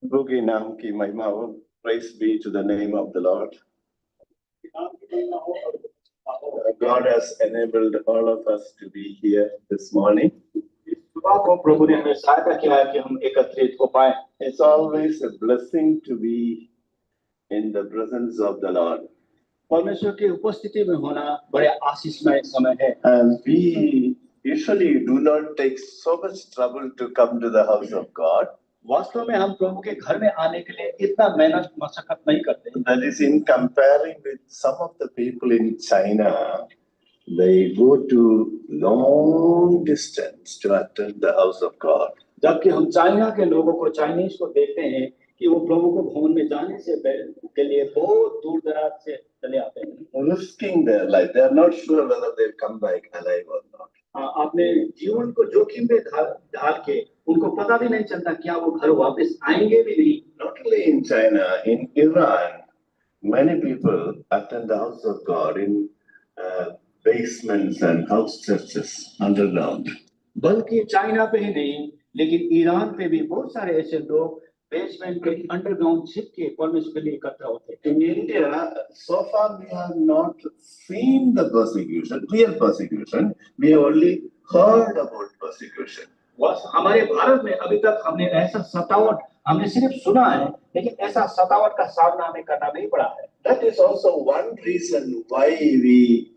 प्रभु के नाम की महिमा हो. Praise be to the name of the Lord. God has enabled all of us to be here this morning. प्रभु ने हमें सहायता किया है कि हम एकत्रित हो पाए. It's always a blessing to be in the presence of the Lord. परमेश्वर की उपस्थिति में होना बड़े आशीषमय समय है. And we usually do not take so much trouble to come to the house of God. वास्तव में हम प्रभु के घर में आने के लिए इतना मेहनत मशक्कत नहीं करते. That is in comparing with some of the people in China. They go to long distance to attend the house of God. जबकि हम चाइना के लोगों को चाइनीज को देखते हैं कि वो प्रभु को भवन में जाने से के लिए बहुत दूर दराज से चले आते हैं. Risking their life. They are not sure whether they'll come back alive or not. अपने जीवन को जोखिम में डाल के उनको पता भी नहीं चलता क्या वो घर वापस आएंगे भी नहीं. Not only in China, in Iran, many people attend the house of God in basements and house churches underground. बल्कि चाइना पे ही नहीं लेकिन ईरान पे भी बहुत सारे ऐसे लोग बेसमेंट के अंडरग्राउंड छिप के परमेश्वर के लिए इकट्ठा होते हैं. In India, so far we have not seen the persecution, real persecution. We have only heard about persecution. बस हमारे भारत में अभी तक हमने ऐसा सतावट हमने सिर्फ सुना है लेकिन ऐसा सतावट का सामना हमें करना नहीं पड़ा है. That is also one reason why we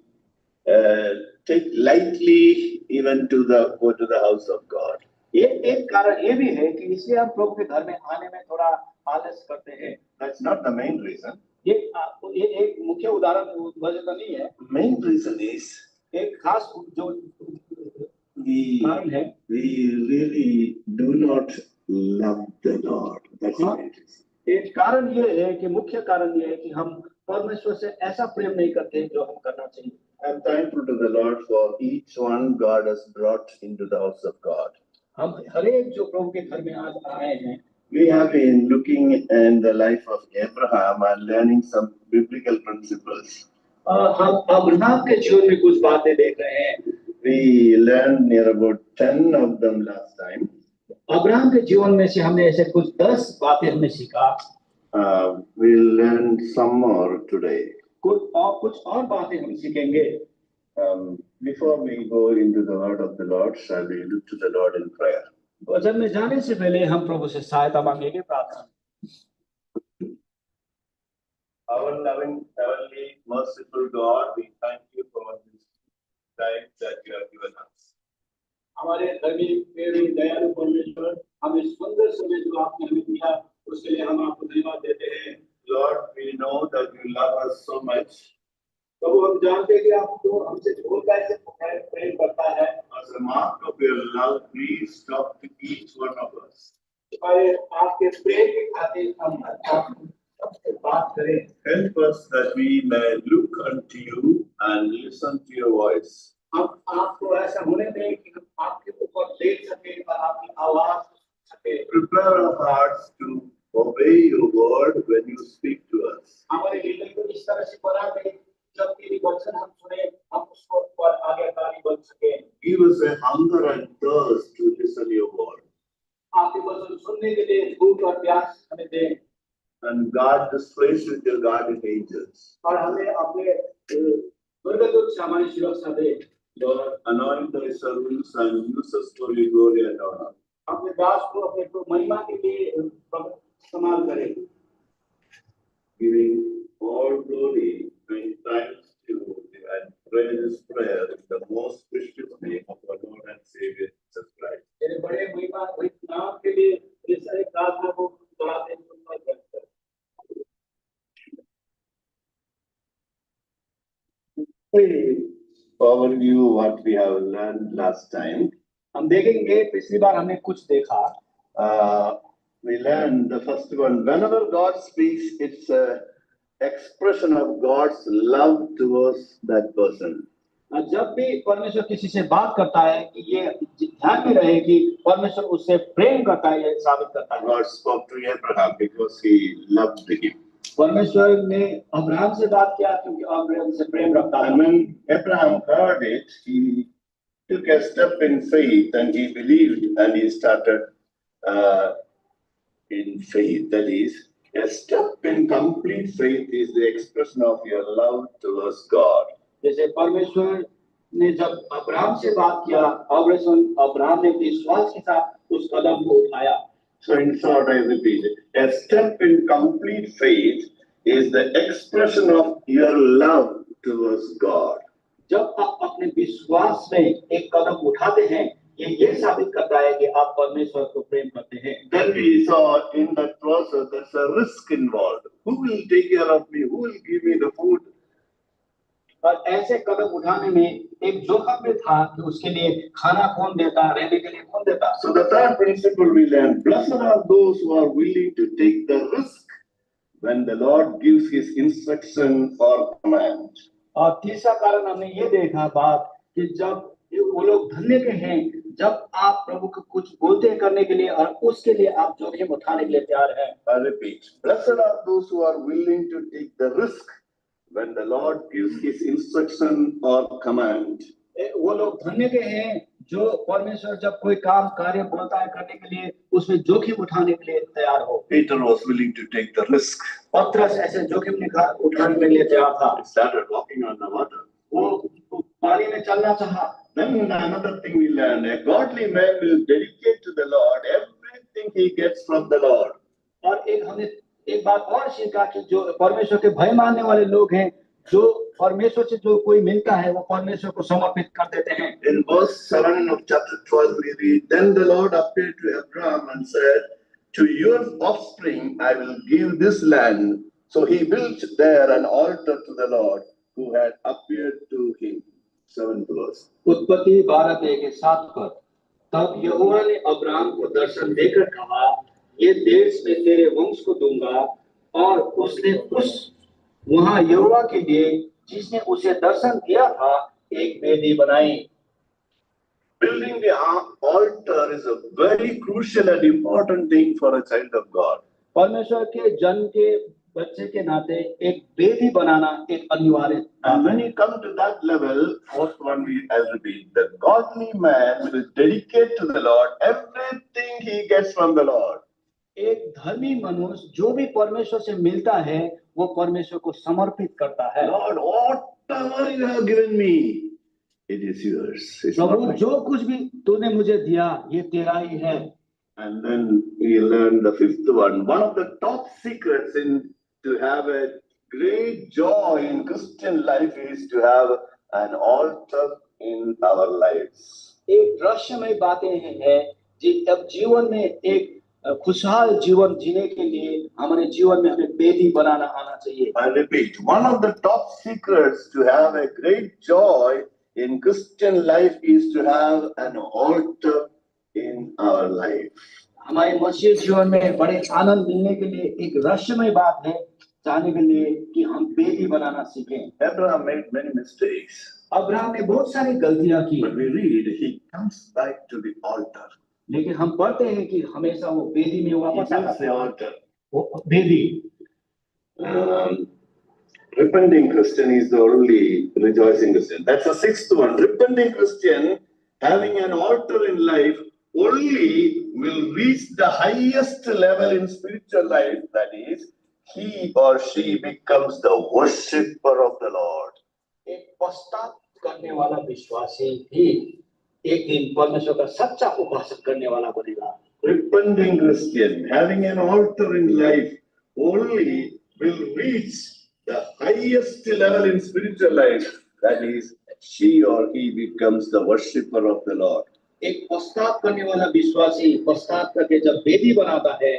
take lightly even to go to the house of God. ये एक कारण ये भी है कि इसलिए हम प्रभु के घर में आने में थोड़ा आलस करते हैं. That's not the main reason. ये एक मुख्य उदाहरण वजह तो नहीं है. Main reason is एक खास जो कारण है we really do not love the Lord. That's why it is. एक कारण ये है कि मुख्य कारण ये है कि हम परमेश्वर से ऐसा प्रेम नहीं करते जो हम करना चाहिए. I'm thankful to the Lord for each one God has brought into the house of God. हम हर एक जो प्रभु के घर में आज आए हैं. We have been looking in the life of Abraham and learning some biblical principles. हम अब्राहम के जीवन में कुछ बातें देख रहे हैं. We learned near about 10 of them last time. Abraham के जीवन में से हमने ऐसे कुछ 10 बातें हमने सीखा. We'll learn some more today. कुछ और बातें हम सीखेंगे. Before we go into the word of the Lord, shall we look to the Lord in prayer? वचन में जाने से पहले हम प्रभु से सहायता मांगेंगे. प्रार्थना. Our loving, heavenly, merciful God, we thank you for this time that you have given us. हमारे धर्मी प्रेमी दयालु परमेश्वर, हमें सुंदर समय जो आपने हमें दिया उसके लिए हम आपको धन्यवाद देते हैं. Lord, we know that you love us so much. प्रभु हम जानते हैं कि आपको हमसे बहुत कैसे प्रेम करता है. As a mark of your love, please talk to each one of us. आपके प्रेम की खातिर हम सबसे बात करें. Help us that we may look unto you and listen to your voice. हम आपको ऐसा होने दें कि हम आपके ऊपर देख सकें और आपकी आवाज सुन सकें. Prepare our hearts to obey your word when you speak to us. हमारे हृदय को इस तरह से बना दें जब तेरी वचन हम सुने हम उसको पर आज्ञाकारी बन सकें. Give us a hunger and thirst to listen to your word. आपके वचन सुनने के लिए भूख और प्यास हमें दें. And guard this place with your guardian angels. और हमें अपने स्वर्गदूत से हमारी सुरक्षा दे. Lord, anoint thy servants and use us for your glory and honor. अपने दास को अपने महिमा के लिए इस्तेमाल करें. Giving all glory and thanks to you and pray this prayer in the most precious name of our Lord and Savior Jesus Christ. तेरे बड़े महिमा नाम के लिए इस एक प्रार्थना को दोहराते हैं. Overview what we have learned last time. हम देखेंगे पिछली बार हमने कुछ देखा. We learned the first one. Whenever God speaks, it's a expression of God's love towards that person. जब भी परमेश्वर किसी से बात करता है कि ये ध्यान में रहे कि परमेश्वर उससे प्रेम करता है, ये साबित करता है. God spoke to Abraham because he loved him. परमेश्वर ने अब्राहम से बात किया क्योंकि अब्राहम से प्रेम रखता है. And when Abraham heard it, he took a step in faith and he believed and he started in faith. That is, a step in complete faith is the expression of your love towards God. जैसे परमेश्वर ने जब Abraham से बात किया, Abraham ने विश्वास के साथ उस कदम को उठाया। So in short, I repeat, a step in complete faith is the expression of your love towards God. जब आप अपने विश्वास में एक कदम उठाते हैं, ये साबित करता है कि आप परमेश्वर को प्रेम करते हैं। Then we saw in that process there's a risk involved. Who will take care of me? Who will give me the food? और ऐसे कदम उठाने में एक जोखिम भी था कि उसके लिए खाना कौन देता, रहने के लिए कौन देता। So the third principle we learned: blessed are those who are willing to take the risk when the Lord gives His instruction or command. और तीसरा कारण हमने ये देखा बात कि जब वो लोग धन्य के हैं जब आप प्रभु को कुछ बोलते हैं करने के लिए और उसके लिए आप जोखिम उठाने के लिए तैयार हैं। I repeat, blessed are those who are willing to take the risk when the Lord gives His instruction or command. वो लोग धन्य के हैं जो परमेश्वर जब कोई काम कार्य बोलता है करने के लिए उसमें जोखिम उठाने के लिए तैयार हो। Peter was willing to take the risk. पतरस ऐसे जोखिम उठाने के लिए तैयार था। He started walking on the water. वो पानी में चलना चाहा। Then another thing we learned: a godly man will dedicate to the Lord everything he gets from the Lord. और हमने एक बात और सीखा कि जो परमेश्वर के भय मानने वाले लोग हैं, जो परमेश्वर से जो कोई मिलता है वो परमेश्वर को समर्पित कर देते हैं। In verse 7 of chapter 12 we read, then the Lord appeared to Abraham and said, to your offspring I will give this land. So he built there an altar to the Lord who had appeared to him. 7th verse. उत्पत्ति 12:7 पर तब यहोवा ने Abraham को दर्शन देकर कहा, ये देश में तेरे वंश को दूंगा। और उसने वहां यहोवा के लिए जिसने उसे दर्शन दिया था एक वेदी बनाई। Building the altar is a very crucial and important thing for a child of God. परमेश्वर के जन के बच्चे के नाते एक वेदी बनाना एक अनिवार्य। And when you come to that level, fourth one I'll repeat, the godly man will dedicate to the Lord everything he gets from the Lord. एक धर्मी मनुष्य जो भी परमेश्वर से मिलता है वो परमेश्वर को समर्पित करता है। Lord, whatever you have given me, it is yours. प्रभु जो कुछ भी तूने मुझे दिया ये तेरा ही है। And then we learn the fifth one. One of the top secrets to have a great joy in Christian life is to have an altar in our lives. एक रहस्यमय बातें हैं अब जीवन में एक खुशहाल जीवन जीने के लिए हमारे जीवन में हमें वेदी बनाना आना चाहिए। I repeat, one of the top secrets to have a great joy in Christian life is to have an altar in our life. हमारे मसीह जीवन में बड़े आनंद मिलने के लिए एक रहस्यमय बात है जाने के लिए कि हम वेदी बनाना सीखें। Abraham made many mistakes. Abraham ने बहुत सारी गलतियां की। But we read he comes back to the altar. लेकिन हम पढ़ते हैं कि हमेशा वो वेदी में वापस आता है। altar. वो वेदी। Repenting Christian is the only rejoicing Christian. That's the sixth one. Repenting Christian having an altar in life only will reach the highest level in spiritual life. That is, he or she becomes the worshipper of the Lord. एक पश्चाताप करने वाला विश्वासी भी एक दिन परमेश्वर का सच्चा उपासक करने वाला बनेगा। Repenting Christian having an altar in life only will reach the highest level in spiritual life. That is, she or he becomes the worshipper of the Lord. एक पश्चाताप करने वाला विश्वासी पश्चाताप करके जब वेदी बनाता है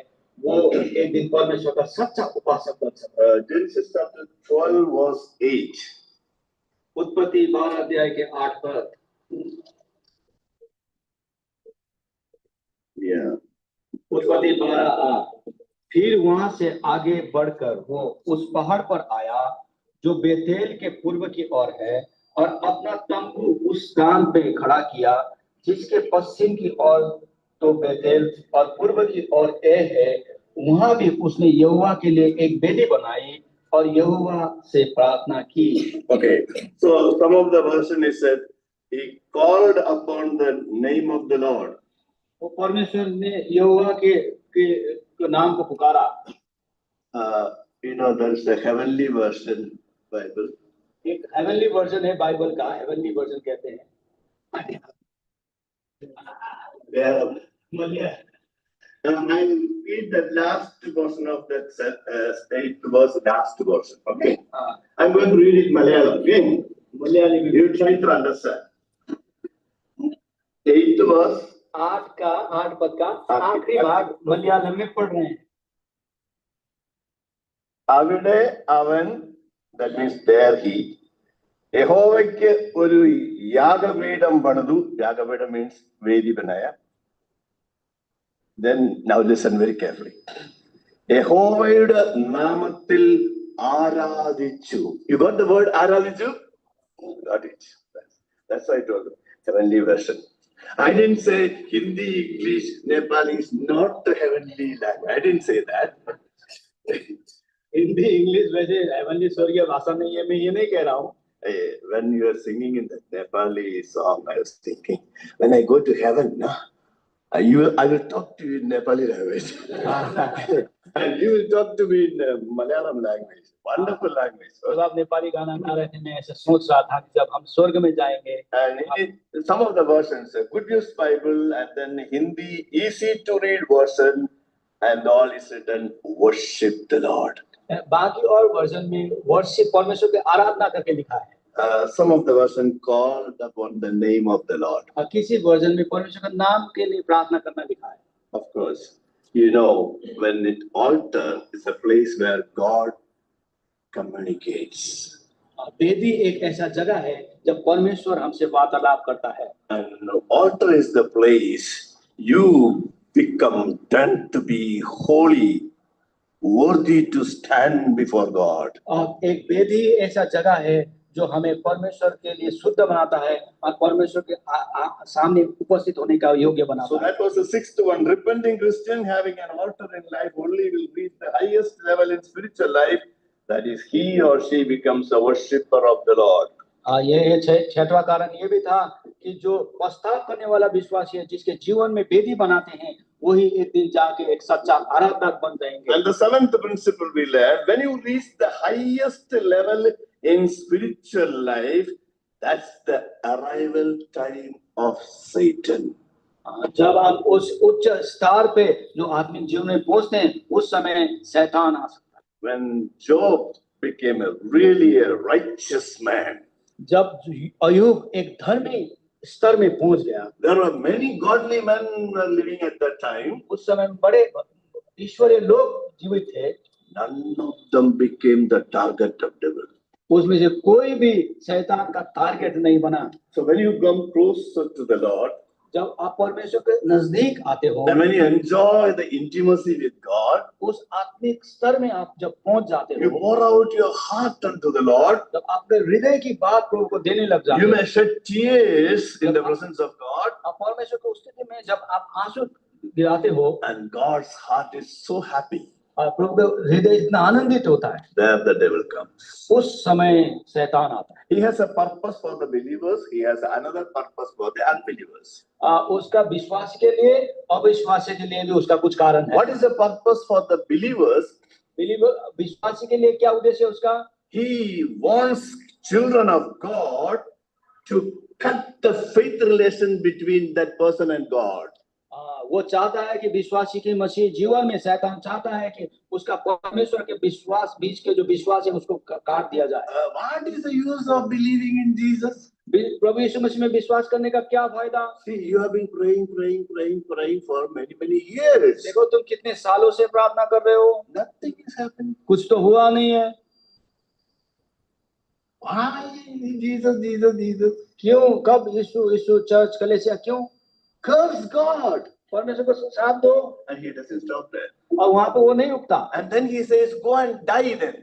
वो एक दिन परमेश्वर का सच्चा उपासक बन सकता है। Genesis chapter 12 verse 8. उत्पत्ति 12:8 पर। उत्पत्ति 12:8। फिर वहां से आगे बढ़कर वो उस पहाड़ पर आया जो बेतेल के पूर्व की ओर है और अपना तंबू उस स्थान पे खड़ा किया जिसके पश्चिम की ओर तो बेतेल और पूर्व की ओर ए है। वहां भी उसने यहोवा के लिए एक वेदी बनाई और यहोवा से प्रार्थना की। Okay, so some of the version is said he called upon the name of the Lord. वो परमेश्वर ने यहोवा के के नाम को पुकारा। There's a heavenly version Bible. एक हेवनली वर्जन है बाइबल का, हेवनली वर्जन कहते हैं। Where Malayalam. I will read the last portion of that 8th verse, last version. Okay. हाँ, I'm going to read it Malayalam. Okay. Malayali में You try to understand. 8th verse. 8 पद का आखिरी भाग मलयालम में पढ़ रहे हैं। അവിടെ അവൻ, that means there he, യഹോവയ്ക്ക് ഒരു യാഗപീഠം പണിതു. യാഗപീഠം means വേദിപനായ. Then now listen very carefully. യഹോവയുടെ നാമത്തിൽ ആരാധിച്ചു. You got the word ആരാധിച്ചു? Got it. That's why I told you. Heavenly version. I didn't say Hindi, English, Nepali is not the heavenly language. I didn't say that. Hindi English वैसे heavenly स्वर्गीय भाषा नहीं है, मैं ये नहीं कह रहा हूँ। When you are singing in the Nepali song, I was thinking, when I go to heaven, I will talk to you in Nepali language. And you will talk to me in Malayalam language. Wonderful language. जब आप नेपाली गाना गा रहे थे, मैं ऐसे सोच रहा था कि जब हम स्वर्ग में जाएंगे। And some of the versions, Good News Bible, and then Hindi, easy to read version, and all is written, worship the Lord. बाकी और वर्जन में वर्शिप, परमेश्वर की आराधना करके लिखा है। Some of the version called upon the name of the Lord. किसी version में परमेश्वर का नाम के लिए प्रार्थना करना लिखा है। Of course, you know, when it altar is a place where God communicates. वेदी एक ऐसा जगह है जब परमेश्वर हमसे वार्तालाप करता है। And altar is the place you become done to be holy, worthy to stand before God. और एक वेदी ऐसा जगह है जो हमें परमेश्वर के लिए शुद्ध बनाता है और परमेश्वर के सामने उपस्थित होने का योग्य बनाता So है। that was the 6th one. Repenting Christian having an altar in life only will reach the highest level in spiritual life. That is, he or she becomes a worshipper of the Lord. ये छठवां कारण ये भी था कि जो पश्चाताप करने वाला विश्वासी है, जिसके जीवन में वेदी बनाते हैं, वही एक दिन जाके एक सच्चा आराधक बन जाएंगे। And the 7th principle we learned, when you reach the highest level in spiritual life, that's the arrival time of Satan. जब आप उस उच्च स्तर पे जो आत्मिक जीवन में पहुंचते हैं, उस समय शैतान आ सकता है। When Job became really a righteous man, जब अय्यूब एक धर्मी स्तर में पहुंच गया, there were many godly men living at that time. उस समय बड़े ईश्वरीय लोग जीवित थे। None of them became the target of devil. उसमें से कोई भी शैतान का टारगेट नहीं बना। So when you come closer to the Lord, जब आप परमेश्वर के नजदीक आते हो, and when you enjoy the intimacy with God, उस आत्मिक स्तर में आप जब पहुंच जाते you हो, pour out your heart unto the Lord. जब आपके हृदय की बात प्रभु को देने लग जाते You हो, may shed tears in the presence of God, आप परमेश्वर की स्थिति में जब आप आंसू गिराते हो, and God's heart is so happy. और प्रभु का हृदय इतना आनंदित होता है, There the devil comes. उस समय शैतान आता है। He has a purpose for the believers. He has another purpose for the unbelievers. उसका विश्वास के लिए, अविश्वासी के लिए भी उसका कुछ कारण है। What is the purpose for the believers? विश्वासी के लिए क्या उद्देश्य है उसका? He wants children of God to cut the faith relation between that person and God. वो चाहता है कि विश्वासी के मसीह जीवन में, शैतान चाहता है कि उसका परमेश्वर के विश्वास, बीच के जो विश्वास है उसको काट दिया जाए। What is the use of believing in Jesus? प्रभु यीशु मसीह में विश्वास करने का क्या फायदा? See, you have been praying for many years. देखो तुम कितने सालों से प्रार्थना कर रहे हो, Nothing is happening. कुछ तो हुआ नहीं है। Why Jesus? क्यों? कब? यीशु चर्च कलीसिया क्यों? Curse God. परमेश्वर को श्राप दो। And he doesn't stop there. और वहां पे वो नहीं रुकता। And then he says, go and die then.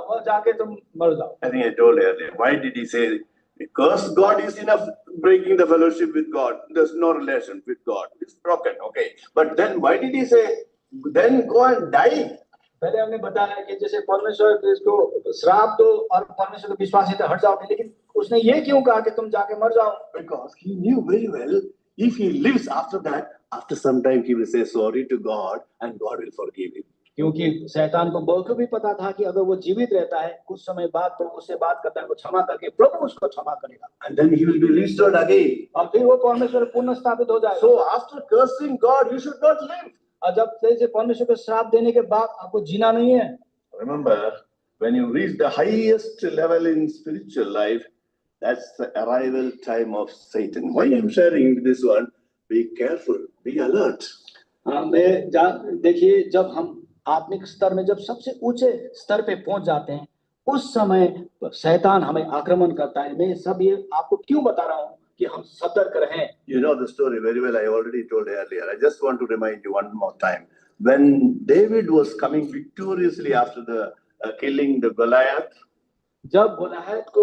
वो जाके तुम मर जाओ। I think I told earlier. Why did he say, curse God is enough breaking the fellowship with God. There's no relation with God. It's broken. Okay. But then why did he say, then go and die? पहले हमने बताया कि जैसे परमेश्वर इसको श्राप दो और परमेश्वर को विश्वास से हट जाओगे, लेकिन उसने ये क्यों कहा कि तुम जाके मर जाओ? Because he knew very well, if he lives after that, After some time, he will say sorry to God and God will forgive him. क्योंकि शैतान को बहुत भी पता था कि अगर वो जीवित रहता है कुछ समय बाद प्रभु उससे बात करता है, वो क्षमा करके प्रभु उसको क्षमा करेगा And then he will be restored again. और फिर वो परमेश्वर पुनः स्थापित हो जाएगा। So after cursing God, you should not live. और जब से परमेश्वर को श्राप देने के बाद आपको जीना नहीं है। Remember, when you reach the highest level in spiritual life, that's the arrival time of Satan. Why I'm sharing this one? Be careful, be alert. देखिए जब हम आत्मिक स्तर में जब सबसे ऊंचे स्तर पे पहुंच जाते हैं उस समय शैतान हमें आक्रमण करता है। मैं सब ये आपको क्यों बता रहा हूँ कि हम सतर्क रहें। You know the story very well. I already told earlier. I just want to remind you one more time. When David was coming victoriously after the killing the Goliath, जब गोलायत को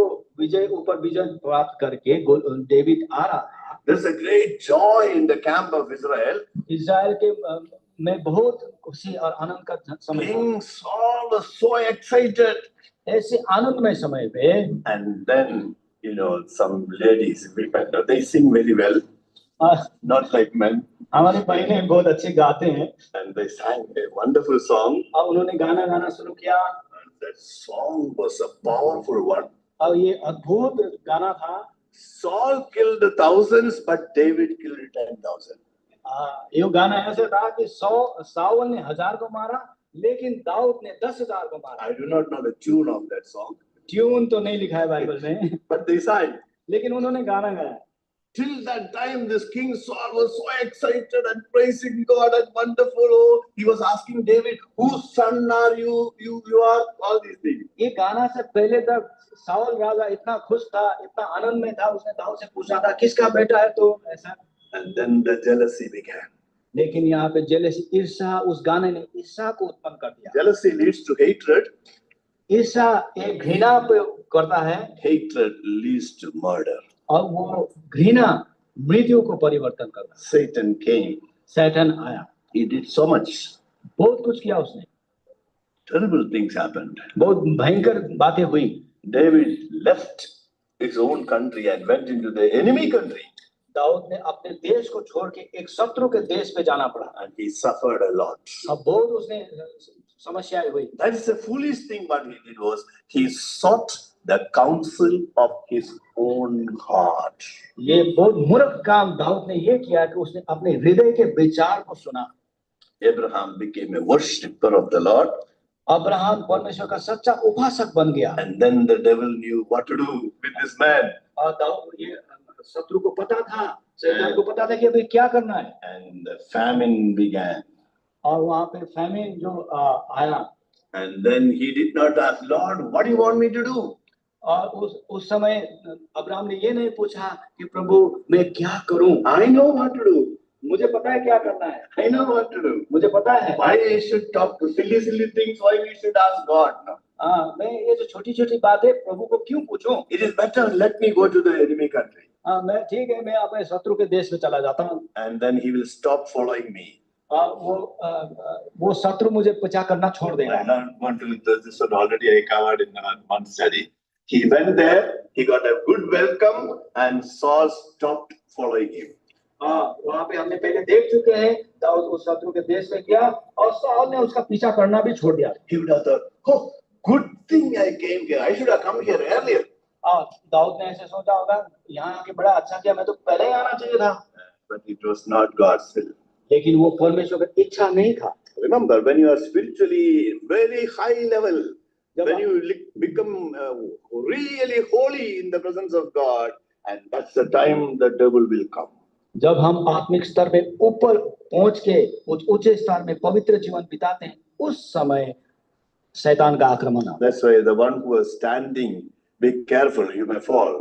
ऊपर विजय प्राप्त करके डेविड आ रहा था, there's a great joy in the camp of Israel. इस्राएल के में बहुत खुशी और आनंद का समय था। King Saul was so excited. ऐसे आनंदमय समय पे And then, you know, some ladies, they sing very well, not like men. हमारी बहनें बहुत अच्छे गाते हैं And they sang a wonderful song. और उन्होंने गाना गाना शुरू किया And that song was a powerful one. और ये अद्भुत गाना था। Saul killed thousands, but David killed 10,000. ये गाना ऐसे था कि साउल ने 1000 को मारा लेकिन दाऊद ने 10,000 को मारा। I do not know the tune of that song, tune तो नहीं लिखा है बाइबल में, but they sang. लेकिन उन्होंने गाना गाया। Till that time, this King Saul was so excited and praising God and wonderful. Oh, he was asking David, whose son are you? You are all these things. ये गाना से पहले तक Saul राजा इतना खुश था, इतना आनंद में था, उसने दाऊद से पूछा था किसका बेटा है तो ऐसा। And then the jealousy began. लेकिन यहाँ पे जेलसी, ईर्ष्या, उस गाने ने ईर्ष्या को उत्पन्न कर दिया। Jealousy leads to hatred. ईर्ष्या एक घृणा पे करता है। Hatred leads to murder. और वो घृणा मृत्यु को परिवर्तन करता है। Satan came. शैतान आया। He did so much. बहुत कुछ किया उसने। Terrible things happened. बहुत भयंकर बातें हुई। David left his own country and went into the enemy country. Dawood ने अपने देश को छोड़ के एक शत्रु के देश पे जाना पड़ा। And he suffered a lot. अब बहुत उसने समस्याएं हुई। That is a foolish thing. What he did was he sought the counsel of his own heart. ये बहुत मूर्ख काम दाऊद ने ये किया कि उसने अपने हृदय के विचार को सुना। Abraham became a worshipper of the Lord. Abraham परमेश्वर का सच्चा उपासक बन गया। And then the devil knew what to do with this man. और दाऊद ये शत्रु को पता था, शैतान को पता था कि अभी क्या करना है। And the famine began. और वहाँ पे फैमिन जो आया। And then he did not ask, Lord, what do you want me to do? और उस समय अब्राहम ने ये नहीं पूछा कि प्रभु मैं क्या करूं। I know what to do. मुझे पता है क्या करना है। I know what to do. मुझे पता है। Why we should talk to silly things? Why we should ask God? No. मैं ये जो छोटी छोटी बातें प्रभु को क्यों पूछूं? It is better let me go to the enemy country. मैं ठीक है, मैं अपने शत्रु के देश में चला जाता हूँ। And then he will stop following me. वो शत्रु मुझे पीछा करना छोड़ देगा। I don't want to this one already I covered in one study. He went there, he got a good welcome, and Saul stopped following him. वहाँ पे हमने पहले देख चुके हैं, दाऊद उस शत्रु के देश में गया और साउल ने उसका पीछा करना भी छोड़ दिया। He would have thought, oh, good thing I came here. I should have come here earlier. Dawood ने ऐसे सोचा होगा, यहाँ आके बड़ा अच्छा किया, मैं तो पहले ही आना चाहिए था। But it was not God's will. लेकिन वो परमेश्वर की इच्छा नहीं था। Remember, when you are spiritually very high level, when you become really holy in the presence of God, and that's the time the devil will come. जब हम आत्मिक स्तर पे ऊपर पहुंच के ऊंचे स्तर में पवित्र जीवन बिताते हैं, उस समय शैतान का आक्रमण आता है। That's why the one who is standing, be careful, you may fall.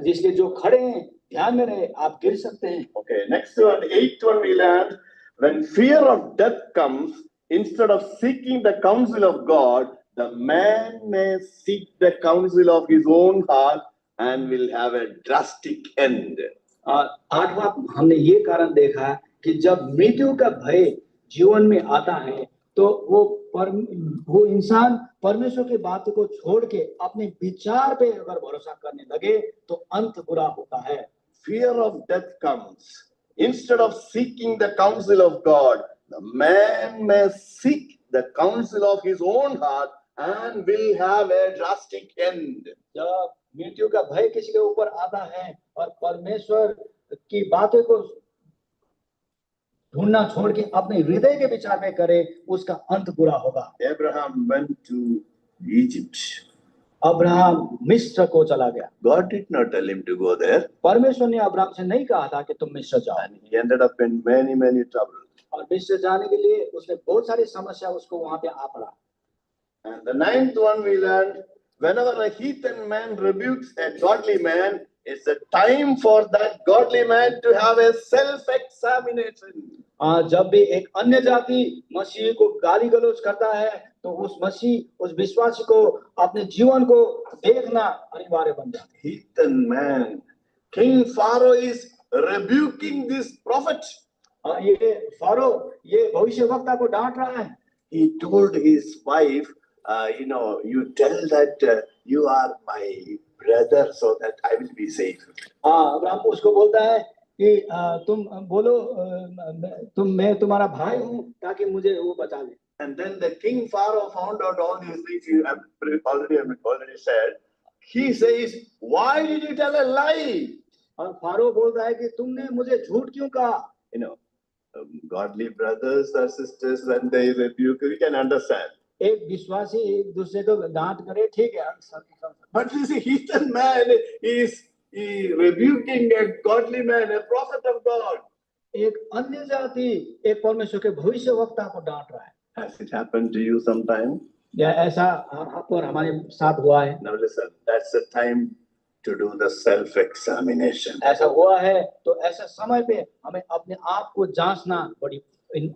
जिसलिए जो खड़े हैं, ध्यान में रहे, आप गिर सकते हैं। Okay, next one, 8th one we learned, when fear of death comes, instead of seeking the counsel of God, the man may seek the counsel of his own heart and will have a drastic end. 8वां हमने ये कारण देखा कि जब मृत्यु का भय जीवन में आता है तो वो इंसान परमेश्वर की बात को छोड़ के अपने विचार पे अगर भरोसा करने लगे तो अंत बुरा होता है। Fear of death comes Instead of seeking the counsel of God, the man may seek the counsel of his own heart and will have a drastic end. जब मृत्यु का भय किसी के ऊपर आता है और परमेश्वर की बातों को ढूंढना छोड़ के अपने हृदय के विचार में करे, उसका अंत बुरा होगा। Abraham went to Egypt. Abraham मिस्र को चला गया। God did not tell him to go there, परमेश्वर ने अब्राहम से नहीं कहा था कि तुम मिस्र जाओ, and he ended up in many trouble. और मिस्र जाने के लिए उसने बहुत सारी समस्या उसको वहां पे आ पड़ा। And the ninth one we learned, whenever a heathen man rebukes a godly man, it's a time for that godly man to have a self-examination. जब भी एक अन्य जाति मसीह को गाली गलौज करता है, तो उस मसीह उस विश्वासी को अपने जीवन को देखना अनिवार्य बन जाता है। Heathen man, King Pharaoh is rebuking this prophet. ये फारो ये भविष्यवक्ता को डांट रहा है। He told his wife, you tell that you are my brother so that I will be safe. Abraham उसको बोलता है कि तुम बोलो मैं तुम्हारा भाई हूँ ताकि मुझे वो बचा ले। And then the king Pharaoh found out all these things you have already said. He says, why did you tell a lie? और फारो बोलता है कि तुमने मुझे झूठ क्यों कहा? Godly brothers or sisters, when they rebuke, we can understand. एक विश्वासी एक दूसरे को डांट करे, ठीक है। But you see, heathen man is rebuking a godly man, a prophet of God. एक अन्य जाति एक परमेश्वर के भविष्यवक्ता को डांट रहा है। Has it happened to you sometime? या ऐसा आप और हमारे साथ हुआ है? Now listen, that's the time to do the self-examination. ऐसा हुआ है तो ऐसे समय पे हमें अपने आप को जांचना बड़ी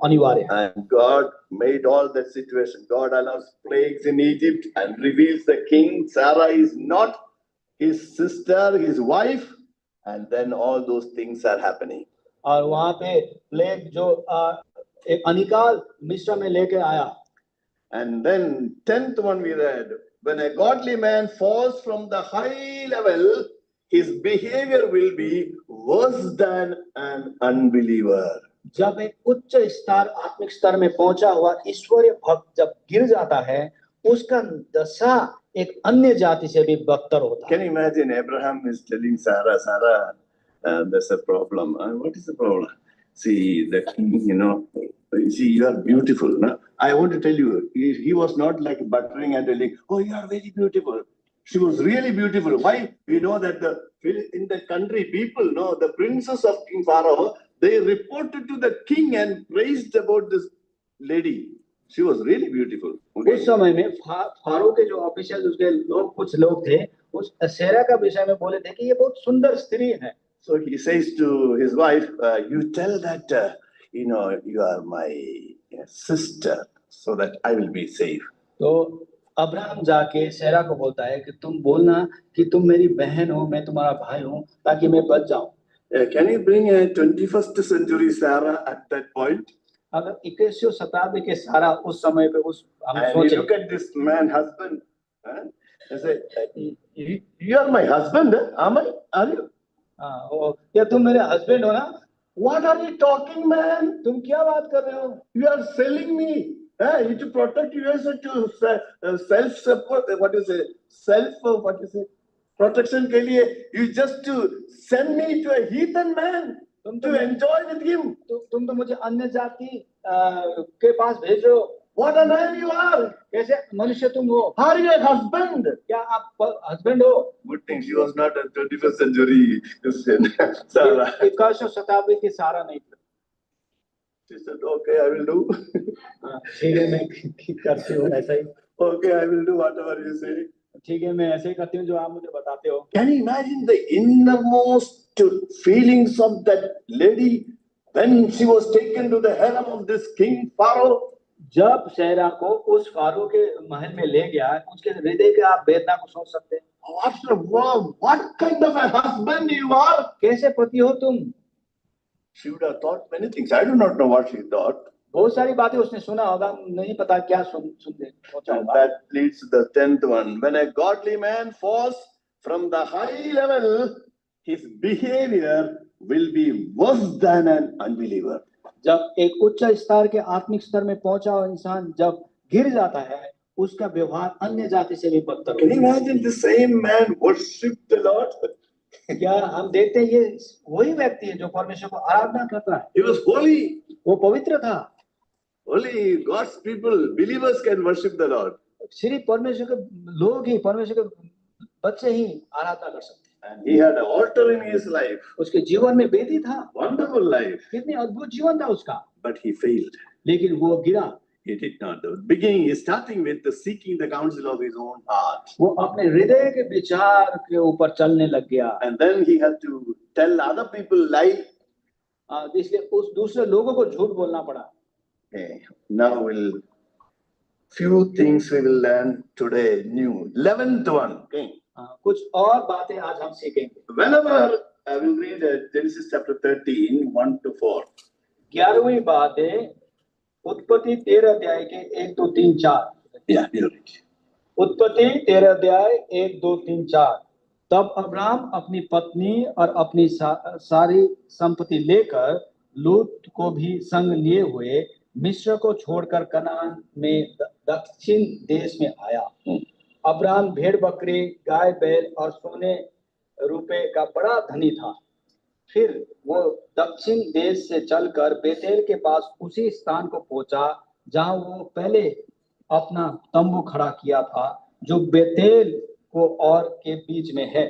अनिवार्य है। And God made all that situation. God allows plagues in Egypt and reveals the king Sarah is not his sister, his wife, and then all those things are happening. और वहां पे प्लेग जो एक अनिकाल मिस्र में लेके आया। And then 10th one we read, when a godly man falls from the high level, his behavior will be worse than an unbeliever. जब एक उच्च स्तर आत्मिक स्तर में पहुंचा हुआ ईश्वरीय भक्त जब गिर जाता है, उसका दशा एक अन्य जाति से भी बदतर होता है। Can you imagine Abraham is telling Sarah, there's a problem. What is the problem? See, the king, you are beautiful. No? I want to tell you, he was not like buttering and telling, oh, you are very beautiful. She was really beautiful. Why? We know that in the country, people know the princess of King Pharaoh, they reported to the king and praised about this lady. She was really beautiful. Okay? उस समय में pharaoh के जो official उसके लोग कुछ लोग थे, उस सेरा का विषय में बोले थे कि ये बहुत सुंदर स्त्री है। So he says to his wife, you tell that, you are my sister so that I will be safe. तो अब्राहम जाके सेरा को बोलता है कि तुम बोलना कि तुम मेरी बहन हो, मैं तुम्हारा भाई हूँ, ताकि मैं बच जाऊं। Can you bring a 21st century Sarah at that point? अगर 21वीं शताब्दी के सारा उस समय पे उस हम And सोचे, you look at this man, husband, and say, you are my husband, am I? Are you? क्या तुम मेरे हस्बैंड हो ना? What are you talking, man? तुम क्या बात कर रहे हो? You are selling me. You to protect yourself to self-support. What you say? Protection के लिए. You just to send me to a heathen man to enjoy with him. तुम तो मुझे अन्य जाति के पास भेज रहे हो। What a man you are! कैसे मनुष्य तुम हो? Are you a husband? क्या आप हस्बैंड हो? Good thing she was not a 21st century Christian. Sarah. 21वीं शताब्दी की सारा नहीं थी। She said, okay, I will do. ठीक है, मैं करती हूँ ऐसा ही। Okay, I will do whatever you say. ठीक है, मैं ऐसे ही करती हूँ जो आप मुझे बताते हो। Can you imagine the innermost feelings of that lady when she was taken to the harem of this king Pharaoh? जब सेरा को उस फारो के महल में ले गया, उसके हृदय के आप वेदना को सोच सकते हैं। What kind of a husband you are? कैसे पति हो तुम? She would have thought many things. I do not know what she thought. बहुत सारी बातें उसने सुना होगा, नहीं पता क्या सोचा होगा। That leads to the 10th one. When a godly man falls from the high level, his behavior will be worse than an unbeliever. जब एक उच्च स्तर के आत्मिक स्तर में पहुंचा हुआ इंसान जब गिर जाता है, उसका व्यवहार अन्य जाति से भी बदतर Can you होता है। imagine the same man worship the Lord? क्या हम देखते हैं ये वही व्यक्ति है जो परमेश्वर को आराधना करता है, He was holy. वो पवित्र था। Only God's people, believers can worship the Lord. सिर्फ परमेश्वर के लोग ही, परमेश्वर के बच्चे ही आराधना कर सकते हैं। And he had an altar in his life. उसके जीवन में वेदी था, Wonderful life. कितनी अद्भुत जीवन था उसका, But he failed. लेकिन वो गिरा। He did not. The beginning is starting with the seeking the counsel of his own heart. वो अपने हृदय के विचार के ऊपर चलने लग गया। And then he had to tell other people lie. इसलिए उस दूसरे लोगों को झूठ बोलना पड़ा। Okay. Now few things we will learn today new. 11th one. Okay. कुछ और बातें आज हम सीखेंगे। Whenever I will read Genesis chapter 13, 1 to 4. 11वीं बात है उत्पत्ति 13 अध्याय के 1, 2, 3, 4। Yeah, you read. उत्पत्ति 13 अध्याय 1, 2, 3, 4। तब अब्राहम अपनी पत्नी और अपनी सारी संपत्ति लेकर लूत को भी संग लिए हुए मिस्र को छोड़कर कनान में दक्षिण देश में आया। अब्राहम भेड़ बकरी, गाय बैल और सोने रुपए का बड़ा धनी था। फिर वो दक्षिण देश से चलकर बेतेल के पास उसी स्थान को पहुंचा जहां वो पहले अपना तंबू खड़ा किया था, जो बेतेल को और के बीच में है,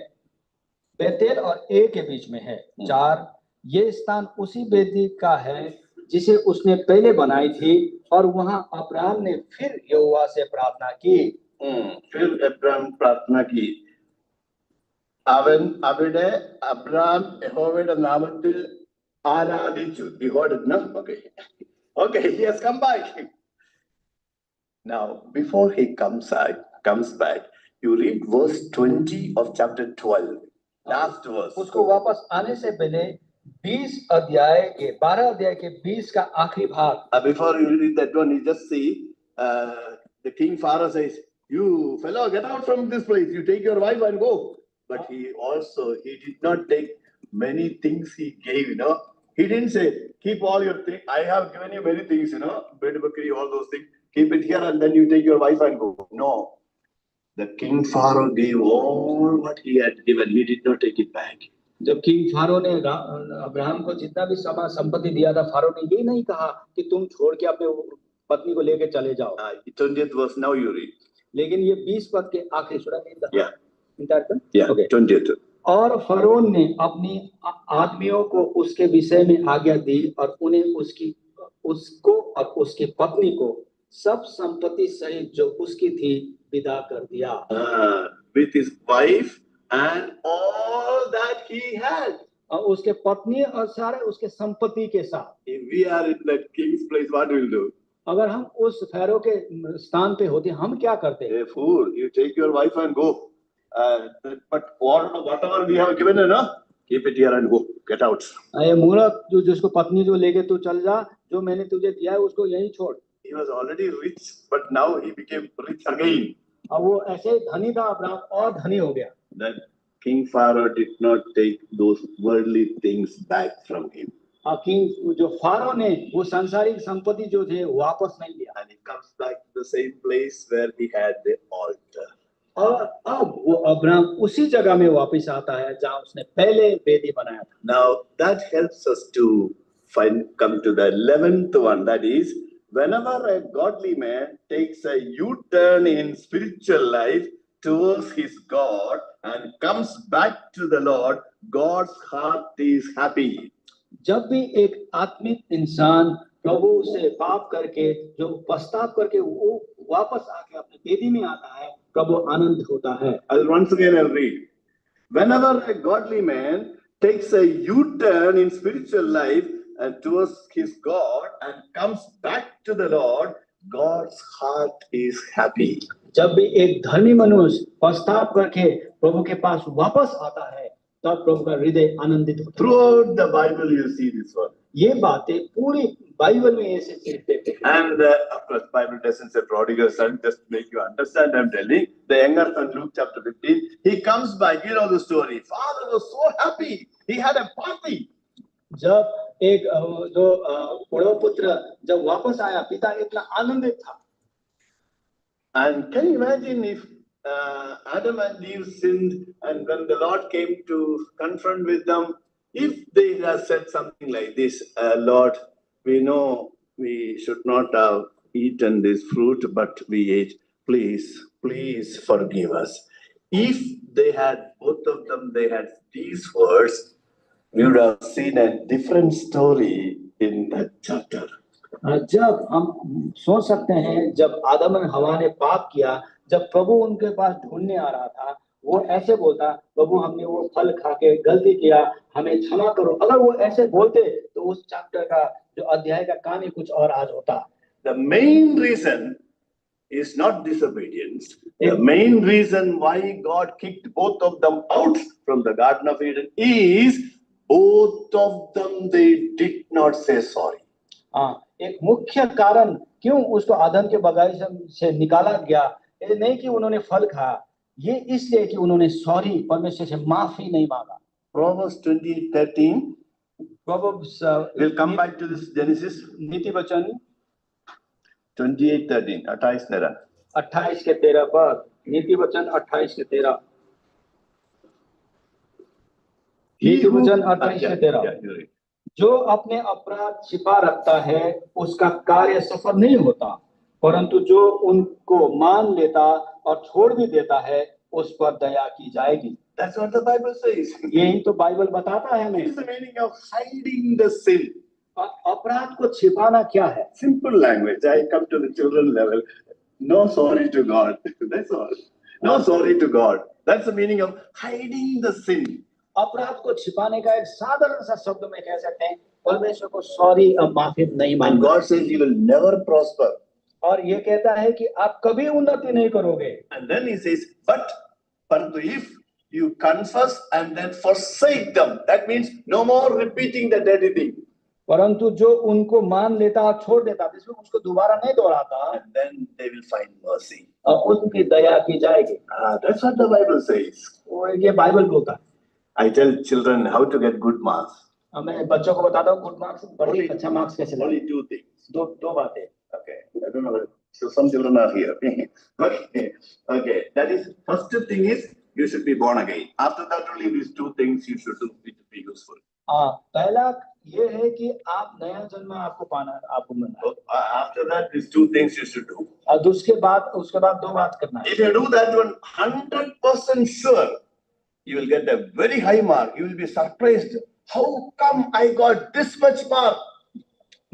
बेतेल और ए के बीच में है। 4, ये स्थान उसी वेदी का है जिसे उसने पहले बनाई थी, और वहां अब्राहम ने फिर यहोवा से प्रार्थना की। फिर अब्राहम प्रार्थना की। അവൻ അവിടെ അബ്രാം യഹോവയുടെ നാമത്തിൽ ആരാധിച്ചു. You heard it, no? Okay, he has come back. Now, before he comes back, you read verse 20 of chapter 12, last verse. उसको वापस आने से पहले 12 अध्याय के 20 का आखिरी भाग। Before you read that one, you just see the king Pharaoh says, "You fellow, get out from this place. You take your wife and go." But he did not take many things he gave, you know. He didn't say, keep all your things. I have given you many things, you know, bread, bakri, all those things. Keep it here and then you take your wife and go. No. The king Pharaoh gave all what he had given. He did not take it back. जब king pharaoh ने Abraham को जितना भी संपत्ति दिया था, pharaoh ने ये नहीं कहा कि तुम छोड़ के अपने पत्नी को लेके चले जाओ। 20th verse, now you read. लेकिन ये 20 पद के आखिरी सुना। Yeah. Okay. 20th. और फरोन ने अपनी आदमियों को उसके विषय में आज्ञा दी और उन्हें उसको और उसकी पत्नी को सब संपत्ति सहित जो उसकी थी विदा कर दिया। With his wife and all that he had. और उसके पत्नी और सारे उसके संपत्ति के साथ। If we are in that king's place, what will do? अगर हम उस फैरो के स्थान पे होते, हम क्या करते? Hey fool, you take your wife and go. But whatever we have given her, no? Keep it here and go. Get out. ये मूर्ख, जिसको पत्नी जो लेके तू चल जा, जो मैंने तुझे दिया है उसको यहीं छोड़। He was already rich, but now he became rich again. अब वो ऐसे धनी था, अब्राहम और धनी हो गया। That King Pharaoh did not take those worldly things back from him. King जो फारो ने वो सांसारिक संपत्ति जो थे वापस नहीं लिया। And he comes back to the same place where he had the altar. और अब वो अब्राहम उसी जगह में वापस आता है जहां उसने पहले वेदी बनाया था। Now that helps us to come to the 11th one, that is, whenever a godly man takes a U-turn in spiritual life towards his God and comes back to the Lord, God's heart is happy. जब भी एक आत्मिक इंसान प्रभु से पाप करके जो पश्चाताप करके वो वापस आके अपने वेदी में आता है, प्रभु आनंद होता है। Once again I'll read. Whenever a godly man takes a U-turn in spiritual life and towards his God and comes back to the Lord, God's heart is happy. जब भी एक धर्मी मनुष्य पश्चाताप करके प्रभु के पास वापस आता है, तब प्रभु का हृदय आनंदित होता है। Throughout the Bible you see this one. ये बातें पूरी बाइबल में ऐसे देखते हैं। And of course, Bible doesn't say prodigal son, just to make you understand. I'm telling the younger son, Luke chapter 15. He comes back. You know the story. Father was so happy. He had a party. जब एक जो बड़ा पुत्र जब वापस आया, पिता इतना आनंदित था। And can you imagine if Adam and Eve sinned, and when the Lord came to confront with them, if they had said something like this, Lord, we know we should not have eaten this fruit, but we ate. Please forgive us. If they had, both of them, they had these words, we would have seen a different story in that chapter. जब हम सोच सकते हैं, जब आदम और हवा ने पाप किया, जब प्रभु उनके पास ढूंढने आ रहा था, वो ऐसे बोलता, प्रभु हमने वो फल खा के गलती किया, हमें क्षमा करो। अगर वो ऐसे बोलते तो उस चैप्टर का जो अध्याय का कहानी कुछ और आज होता। The main reason is not disobedience. The main reason why God kicked both of them out from the Garden of Eden is both of them, they did not say sorry. हाँ, एक मुख्य कारण क्यों उसको आदम के बगीचे से निकाला गया, ये नहीं कि उन्होंने फल खाया, ये इसलिए कि उन्होंने सॉरी, परमेश्वर से माफी नहीं मांगा। Proverbs 28:13. Proverbs, We'll come back to this Genesis. नीति वचन 28:13. 28:13. 28 के 13 पर, नीति वचन 28 के 13, नीति वचन 28 के 13। जो अपने अपराध छिपा रखता है उसका कार्य सफल नहीं होता, परंतु जो उनको मान लेता और छोड़ भी देता है उस पर दया की जाएगी। That's what the Bible says. यही तो बाइबल बताता है What हमें। is the meaning of hiding the sin? अपराध को छिपाना क्या है? Simple language. I come to the children level. No sorry to God. That's all. No sorry to God. That's the meaning of hiding the sin. अपराध को छिपाने का एक साधारण सा शब्द में कह सकते हैं, परमेश्वर को सॉरी और माफी नहीं And मांगना। God says you will never prosper. और ये कहता है कि आप कभी उन्नति नहीं करोगे। And then he says, but if you confess and then forsake them, that means no more repeating the dirty thing. परंतु जो उनको मान लेता और छोड़ देता, जिसमें उसको दोबारा नहीं दोहराता, And then they will find mercy. और उनकी दया की जाएगी। That's what the Bible says. और ये बाइबल बोलता है। I tell children how to get good marks. मैं बच्चों को बताता हूँ गुड मार्क्स, बड़े अच्छा मार्क्स कैसे लाएं। Only two things. दो बातें। Okay, I don't know. So some children are here. Okay. That is, first thing is you should be born again. After that, only these two things you should do. It will be useful. पहला ये है कि आप नया जन्म आपको पाना, आपको मिलना है। After that, these two things you should do. और उसके बाद दो बात करना है। If you do that one, 100% sure, you will get a very high mark. You will be surprised. How come I got this much mark?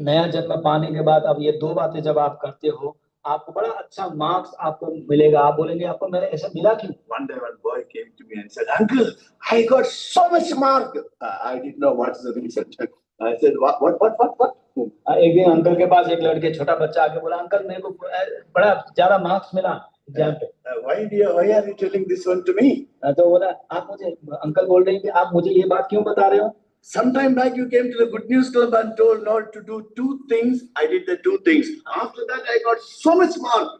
नया जन्म पाने के बाद अब ये दो बातें जब आप करते हो, आपको बड़ा अच्छा मार्क्स आपको मिलेगा। आप बोलेंगे आपको मेरे ऐसा मिला क्यों? One day one boy came to me and said, "Uncle, I got so much mark." I didn't know what's the reason. I said, "What? एक दिन अंकल के पास एक लड़के, छोटा बच्चा आके बोला, अंकल मेरे को बड़ा ज्यादा मार्क्स मिला एग्जाम पे। Why are you telling this one to me?" तो बोला, आप मुझे, अंकल बोल रहे हैं कि आप मुझे ये बात क्यों बता रहे हो? Sometime back you came to the Good News Club and told not to do two things. I did the two things. After that I got so much mark.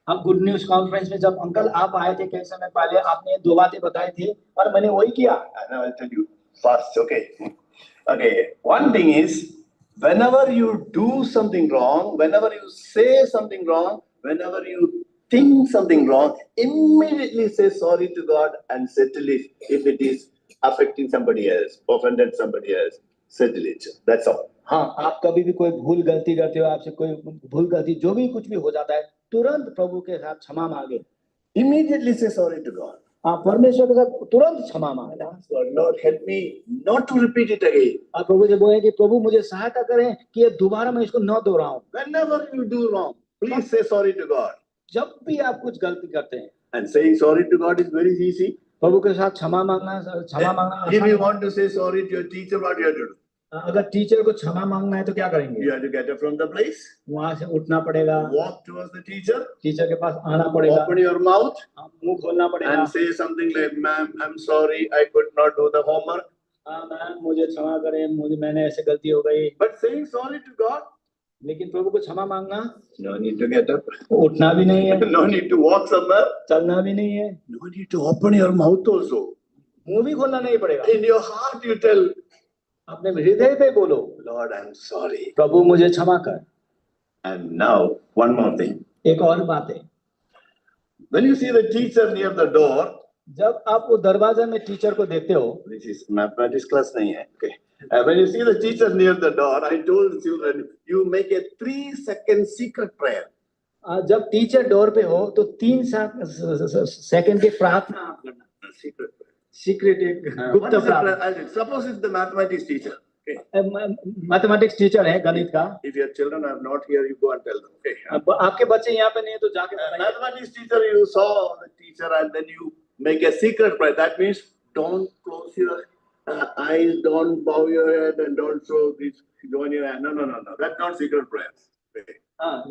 हम गुड न्यूज कॉन्फ्रेंस में जब uncle आप आए थे कई समय पहले, आपने दो बातें बताई थी और मैंने वही किया। And I'll tell you fast, okay? Okay, one thing is, whenever you do something wrong, whenever you say something wrong, whenever you think something wrong, immediately say sorry to God and settle it. If it is affecting somebody else, offended somebody else, settle it. That's all. हाँ, आप कभी भी कोई भूल गलती करते हो, आपसे कोई भूल गलती जो भी कुछ भी हो जाता है, तुरंत प्रभु के साथ क्षमा मांगे। Immediately say sorry to God. आप परमेश्वर के साथ तुरंत क्षमा मांगे। Lord, help me not to repeat it again. आप प्रभु से बोले कि प्रभु मुझे सहायता करें कि ये दोबारा मैं इसको न दोहराऊं। Whenever you do wrong, please say sorry to God. जब भी आप कुछ गलती करते हैं, And saying sorry to God is very easy. प्रभु के साथ क्षमा मांगना If you want to say sorry to your teacher, what you have to do? अगर टीचर को क्षमा मांगना है तो क्या करेंगे? You have to get up from the place, वहां से उठना पड़ेगा, walk towards the teacher, teacher के पास आना पड़ेगा, open your mouth मुंह खोलना पड़ेगा and say something like, "Ma'am, I'm sorry, I could not do the homework." Ma'am मुझे क्षमा करें, मैंने ऐसे गलती हो गई। But saying sorry to God, लेकिन प्रभु को क्षमा मांगना, no need to get up, उठना भी नहीं है, no need to walk somewhere, चलना भी नहीं है, no need to open your mouth also. मुंह भी खोलना नहीं पड़ेगा। In your heart you tell, अपने हृदय पे बोलो, Lord, I'm sorry. प्रभु मुझे क्षमा कर। And now, one more thing. एक और बात है, When you see the teacher near the door, जब आप वो दरवाजे में टीचर को देखते हो, this is mathematics class nahi hai. Okay. When you see the teacher near the door, I told the children, you make a 3-second secret prayer. जब teacher door पे हो तो 3 सेकंड की प्रार्थना आप करना। Secret prayer. सीक्रेट एक What गुप्त is the प्रार्थना। prayer? Suppose it's the mathematics teacher. Okay. Mathematics teacher है, गणित का। If your children are not here, you go and tell them. Okay. अब आपके बच्चे यहाँ पे नहीं है तो जाके बताइए। Mathematics teacher, you saw the teacher and then you make a secret prayer. That means don't close your eyes, don't bow your head, and don't show this, join your hand. No. That's not secret prayer. Okay. हाँ,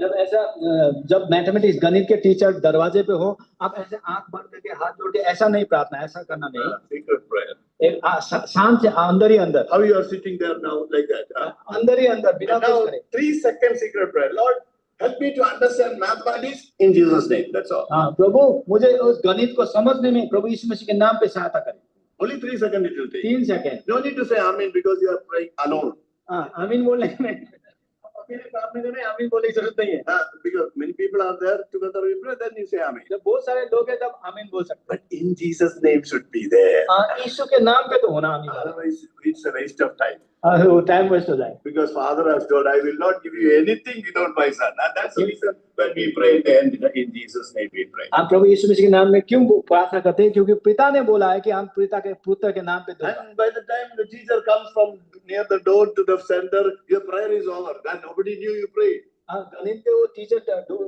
जब mathematics गणित के teacher दरवाजे पे हो, आप ऐसे आंख बंद करके हाथ जोड़ के ऐसा नहीं प्रार्थना, ऐसा करना नहीं। Secret prayer. एक शांत से अंदर ही अंदर। How you are sitting there now like that? अंदर ही अंदर बिना And कुछ now करे। 3-second secret prayer. Lord, help me to understand mathematics in Jesus' name. That's all. हाँ, प्रभु मुझे उस गणित को समझने में प्रभु यीशु मसीह के नाम पे सहायता करें। Only 3 seconds it will take. 3 second. No need to say amen because you are praying alone. हाँ, आमीन बोलने में अकेले प्रार्थना करने आमीन बोलने की जरूरत नहीं है। Because many people are there together we pray, then you say amen. जब बहुत सारे लोग हैं तब आमीन बोल सकते But in Jesus' name should be there. हैं। यीशु के नाम पे तो होना आमीन। Otherwise, it's a waste of time. वो टाइम वेस्ट हो जाए। Because Father has told, I will not give you anything without my Son. And that's the reason when we pray in the end, in Jesus' name we pray. हम प्रभु यीशु मसीह के नाम में क्यों प्रार्थना करते हैं? क्योंकि पिता ने बोला है कि हम पिता के पुत्र के नाम पे दूंगा। And by the time the teacher comes from near the door to the center, your prayer is over. Then nobody knew you prayed. गणित के वो टीचर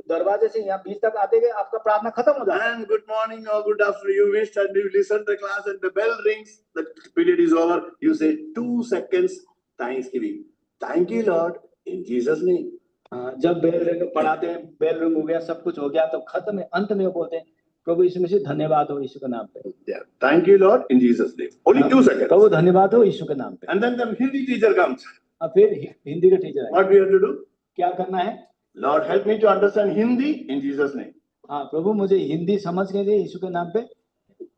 दरवाजे से यहाँ बीच तक आते गए, आपका प्रार्थना खत्म हो जाता है। And good morning or good afternoon, you wished and you listened to the class and the bell rings, the period is over. You say 2 seconds thanksgiving. Thank you, Lord, in Jesus' name. जब bell ring पढ़ाते हैं, bell ring हो गया, सब कुछ हो गया, तो खत्म है, अंत में वो बोलते हैं प्रभु यीशु मसीह धन्यवाद हो यीशु के नाम पे। Yeah. Thank you, Lord, in Jesus' name. Only 2 seconds. प्रभु धन्यवाद हो यीशु के नाम पे। And then the Hindi teacher comes. फिर हिंदी का टीचर है। What we have to do? क्या करना है? Lord, help me to understand Hindi in Jesus' name. हाँ, प्रभु मुझे हिंदी समझ के दे यीशु के नाम पे।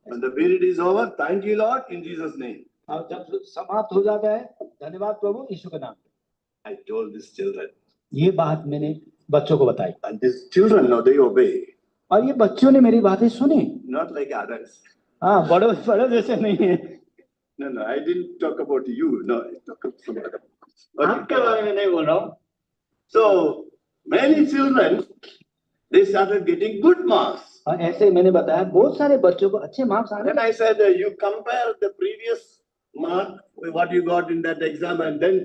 When the period is over, thank you, Lord, in Jesus' name. और जब समाप्त हो जाता है, धन्यवाद प्रभु यीशु के नाम पे। I told these children. ये बात मैंने बच्चों को बताई। And these children, now they obey. और ये बच्चों ने मेरी बातें सुनी। Not like others. हाँ, बड़ों जैसे नहीं है। No, I didn't talk about you. No, I talk about some other. आपके बारे में नहीं बोल रहा हूँ। So many children, they started getting good marks. और ऐसे मैंने बताया बहुत सारे बच्चों को अच्छे मार्क्स आ रहे Then I said, you compare the previous mark with what you got in that exam, and then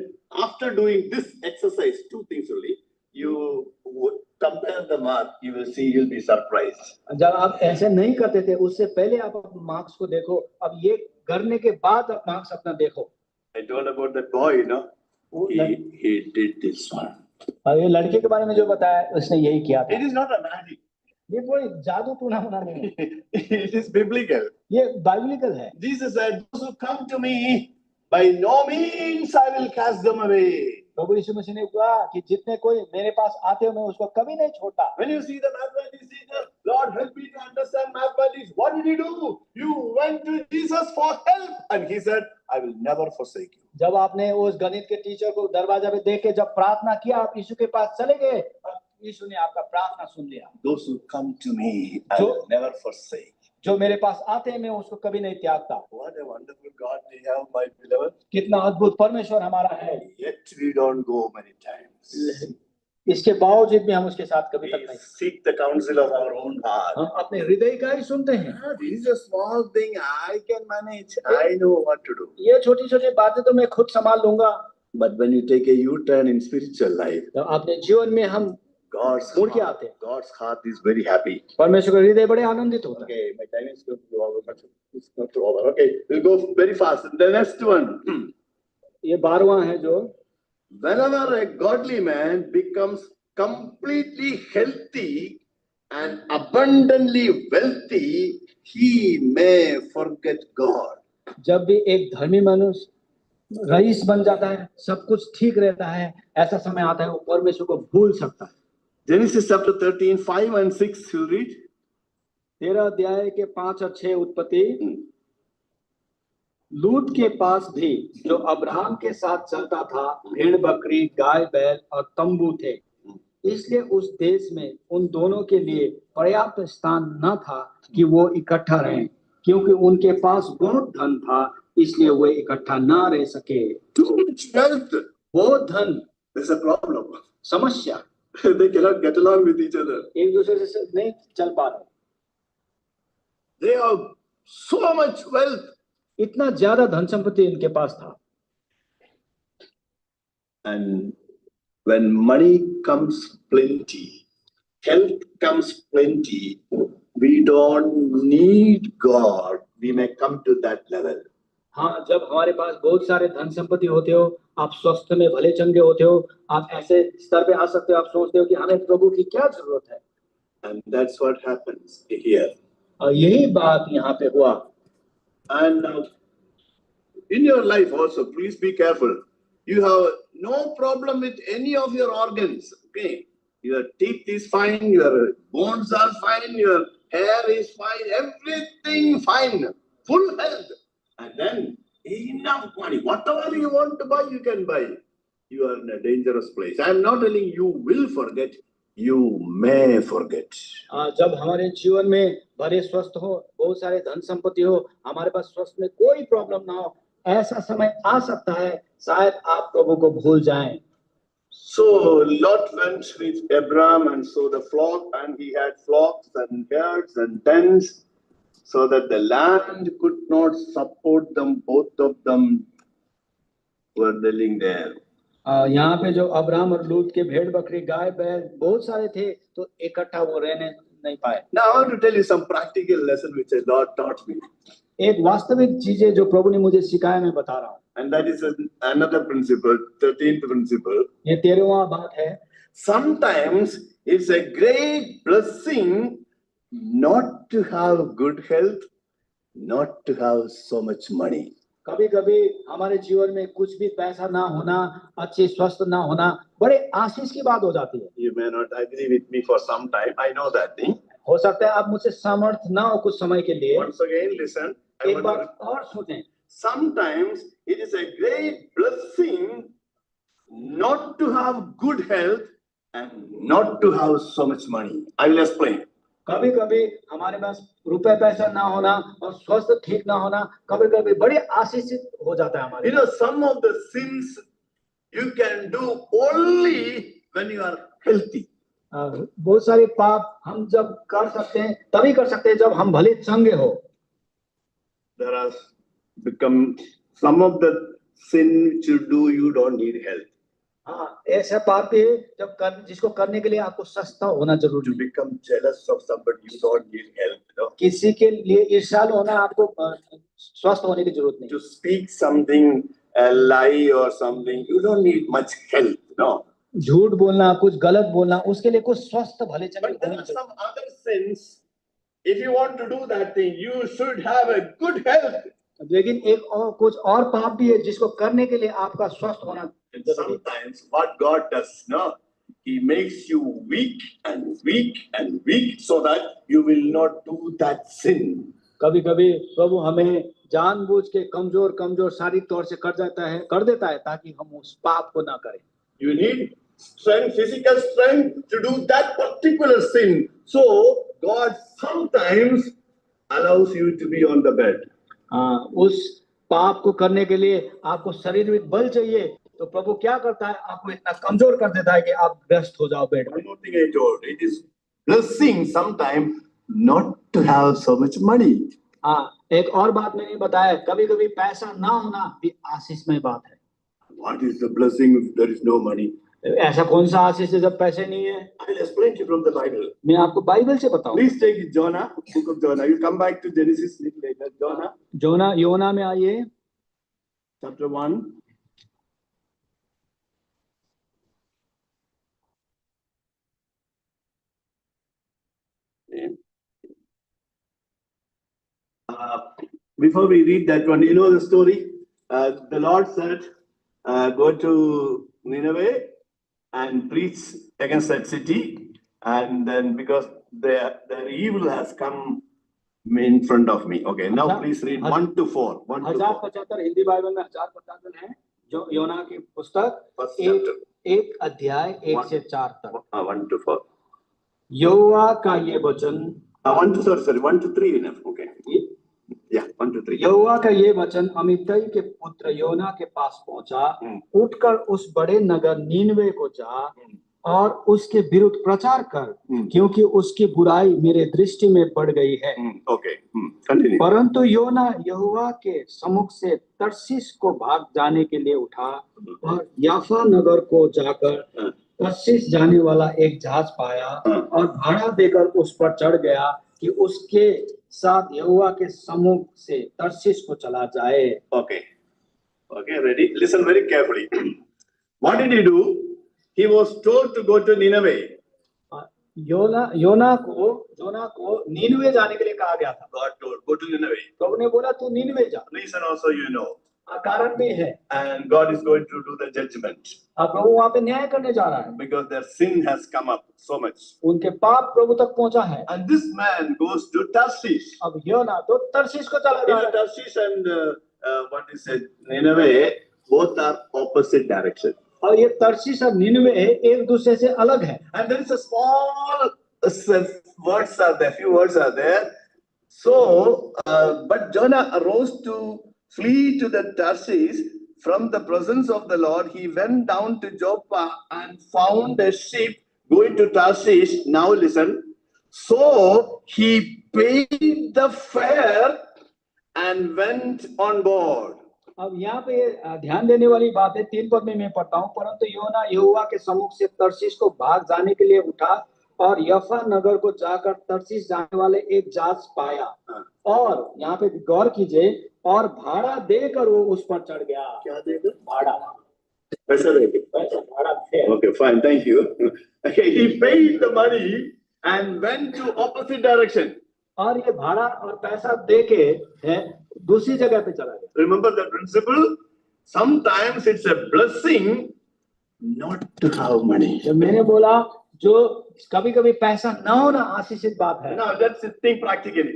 after doing this exercise, 2 things only, you would compare the mark. You will see, you'll be surprised. जब आप ऐसे नहीं करते थे, उससे पहले आप marks को देखो, अब ये करने के बाद आप मार्क्स अपना देखो। I told about that boy, you know, he did this one. और ये लड़के के बारे में जो बताया, उसने यही किया था। It is not a magic. ये कोई जादू टूना मुना नहीं है। It is biblical. ये बाइबलिकल है। Jesus said, those who come to me, by no means I will cast them away. प्रभु यीशु मसीह ने कहा कि जितने कोई मेरे पास आते हो मैं उसको कभी नहीं छोड़ता। When you see the mathematics teacher, Lord help me to understand mathematics. What did you do? You went to Jesus for help, and he said, I will never forsake you. जब आपने उस गणित के टीचर को दरवाजा पे देख के जब प्रार्थना किया, आप यीशु के पास चले गए और यीशु ने आपका प्रार्थना सुन लिया। Those who come to me, I will never forsake. जो मेरे पास आते हैं मैं उसको कभी नहीं त्यागता। What a wonderful God we have, my beloved. कितना अद्भुत परमेश्वर हमारा है। Yet we don't go many times. इसके बावजूद भी हम उसके साथ कभी तक We नहीं। seek the counsel of our own heart. हम अपने हृदय का ही सुनते हैं। This is a small thing. I can manage. I know what to do. ये छोटी छोटी बातें तो मैं खुद संभाल लूंगा। But when you take a U-turn in spiritual life, तो अपने जीवन में हम मुड़ के आते हैं। God's heart is very happy. परमेश्वर का हृदय बड़े आनंदित होता है। Okay, my time is going to be over, but it's not over. Okay, we'll go very fast. The next one. ये 12वां है जो Whenever a godly man becomes completely healthy and abundantly wealthy, he may forget God. जब भी एक धर्मी मनुष्य rice बन जाता है, सब कुछ ठीक रहता है, ऐसा समय आता है वो परमेश्वर को भूल सकता है। Genesis chapter 13, 5 and 6, you'll read. 13 अध्याय के 5 और 6 उत्पत्ति। लूत के पास भी जो अब्राहम के साथ चलता था भेड़ बकरी गाय बैल और तंबू थे, इसलिए उस देश में उन दोनों के लिए पर्याप्त स्थान न था कि वो इकट्ठा रहें, क्योंकि उनके पास बहुत धन था, इसलिए वे इकट्ठा ना रह सके। Too much wealth. बहुत धन There's a problem. समस्या, They cannot get along with each other. एक दूसरे से नहीं चल पा रहे, They have so much wealth. इतना ज्यादा धन संपत्ति इनके पास था। And when money comes plenty, health comes plenty, we don't need God. We may come to that level. हाँ, जब हमारे पास बहुत सारे धन संपत्ति होते हो, आप स्वस्थ में भले चंगे होते हो, आप ऐसे स्तर पे आ सकते हो, आप सोचते हो कि हमें प्रभु की क्या जरूरत है। And that's what happens here. और यही बात यहाँ पे हुआ। And in your life also, please be careful. You have no problem with any of your organs. Okay, your teeth is fine, your bones are fine, your hair is fine, everything fine, full health. And then enough money, whatever you want to buy, you can buy. You are in a dangerous place. I am not telling you will forget, you may forget. जब हमारे जीवन में भरे स्वस्थ हो, बहुत सारे धन संपत्ति हो, हमारे पास स्वस्थ में कोई प्रॉब्लम ना हो, ऐसा समय आ सकता है शायद आप प्रभु को भूल जाएं। So Lot went with Abraham and saw the flock, and he had flocks and herds and tents, so that the land could not support them. Both of them were dwelling there. यहाँ पे जो Abraham और लूत के भेड़ बकरी गाय बैल बहुत सारे थे, तो इकट्ठा वो रहने नहीं पाए। Now I want to tell you some practical lesson which the Lord taught me. एक वास्तविक चीजें जो प्रभु ने मुझे सिखाया, मैं बता रहा हूँ। And that is another principle, 13th principle. ये 13वां बात है। Sometimes it's a great blessing not to have good health, not to have so much money. कभी कभी हमारे जीवन में कुछ भी पैसा ना होना, अच्छे स्वस्थ ना होना, बड़े आशीष की बात हो जाती है। You may not agree with me for some time. I know that thing. हो सकता है आप मुझसे समर्थ ना हो कुछ समय के लिए। Once again, listen. एक बार और सुनें। Sometimes it is a great blessing not to have good health and not to have so much money. I will explain. कभी कभी हमारे पास रुपए पैसा ना होना और स्वस्थ ठीक ना होना, कभी कभी बड़े आशीषित हो जाता है हमारे। You know, some of the sins you can do only when you are healthy. बहुत सारे पाप हम जब कर सकते हैं तभी कर सकते हैं जब हम भले चंगे हो। There has become some of the sin which you do, you don't need help. हाँ, ऐसा पाप भी है जब जिसको करने के लिए आपको सस्ता होना जरूरी To है। become jealous of somebody, you don't need help. You know? किसी के लिए ईर्ष्यालु होना आपको स्वस्थ होने की जरूरत नहीं। To speak something, a lie or something, you don't need much help. No. झूठ बोलना, कुछ गलत बोलना, उसके लिए कुछ स्वस्थ भले चंगे But there होने are की some other sins. If you want to do that thing, you should have a good health. लेकिन एक और कुछ और पाप भी है जिसको करने के लिए आपका स्वस्थ होना। And sometimes what God does, no, He makes you weak and weak and weak so that you will not do that sin. कभी कभी प्रभु हमें जानबूझ के कमजोर कमजोर शारीरिक तौर से कर देता है ताकि हम उस पाप को ना करें। You need strength, physical strength to do that particular sin. So God sometimes allows you to be on the bed. उस पाप को करने के लिए आपको शारीरिक बल चाहिए, तो प्रभु क्या करता है, आपको इतना कमजोर कर देता है कि आप ग्रस्त हो जाओ बेड में। One more thing I told, it is blessing sometimes not to have so much money. एक और बात मैंने बताया, कभी कभी पैसा ना होना भी आशीषमय बात है। What is the blessing if there is no money? ऐसा कौन सा आशीष है जब पैसे नहीं है? I will explain to you from the Bible. मैं आपको बाइबल से बताऊं। Please take Jonah, book of Jonah. You come back to Genesis later. Jonah, योना में आइए, chapter 1. Before we read that one, you know the story. The Lord said, "Go to Nineveh and preach against that city." And then, because their evil has come in front of me. Okay, now अच्छा, please read हज- 1 to 4. 1 to 4. 1075 Hindi Bible में 1055 है जो योना की पुस्तक First एक chapter. एक अध्याय 1 से 4 तक। 1 to 4. यहोवा का ये वचन 1 to sorry, 1 to 3 enough. Okay. Yeah, 1 to 3. यहोवा का ये वचन अमित्तई के पुत्र योना के पास पहुंचा, उठकर उस बड़े नगर नीनवे को जा और उसके विरुद्ध प्रचार कर, क्योंकि उसकी बुराई मेरे दृष्टि में बढ़ गई है। Okay. Continue. परंतु योना यहोवा के सम्मुख से तर्शीश को भाग जाने के लिए उठा और याफा नगर को जाकर तर्शीश जाने वाला एक जहाज पाया और भाड़ा देकर उस पर चढ़ गया कि उसके साथ यहोवा के सम्मुख से तर्शीश को चला जाए। Okay. Okay, ready? Listen very carefully. What did he do? He was told to go to Nineveh. योना को नीनवे जाने के लिए कहा गया था। God told, go to Nineveh. प्रभु ने बोला तू नीनवे जा। Reason also you know. कारण भी है। And God is going to do the judgment. प्रभु वहाँ पे न्याय करने जा रहा है। Because their sin has come up so much. उनके पाप प्रभु तक पहुंचा है। And this man goes to Tarshish. अब योना तो तर्शीश को चला जा रहा है। Tarshish and what is it? Nineveh, both are opposite direction. और ये तर्शीश और नीनवे एक दूसरे से अलग है। And there is a small words are there, few words are there. So, but Jonah arose to flee to the Tarshish from the presence of the Lord. He went down to Joppa and found a ship going to Tarshish. Now listen. So he paid the fare and went on board. अब यहाँ पे ध्यान देने वाली बात है, 3 पद में मैं पढ़ता हूँ। परंतु योना यहोवा के सम्मुख से तर्शीश को भाग जाने के लिए उठा और यफा नगर को जाकर तर्शीश जाने वाले एक जहाज पाया और यहाँ पे गौर कीजिए और भाड़ा देकर वो उस पर चढ़ गया। क्या देकर? भाड़ा, पैसा देकर। पैसा भाड़ा है। Okay, fine, thank you. Okay, he paid the money and went to opposite direction. और ये भाड़ा और पैसा देके है दूसरी जगह पे चला गया। Remember the principle? Sometimes it's a blessing not to have money. जब मैंने बोला जो कभी-कभी पैसा ना होना आशीषित बात है। Now let's think practically.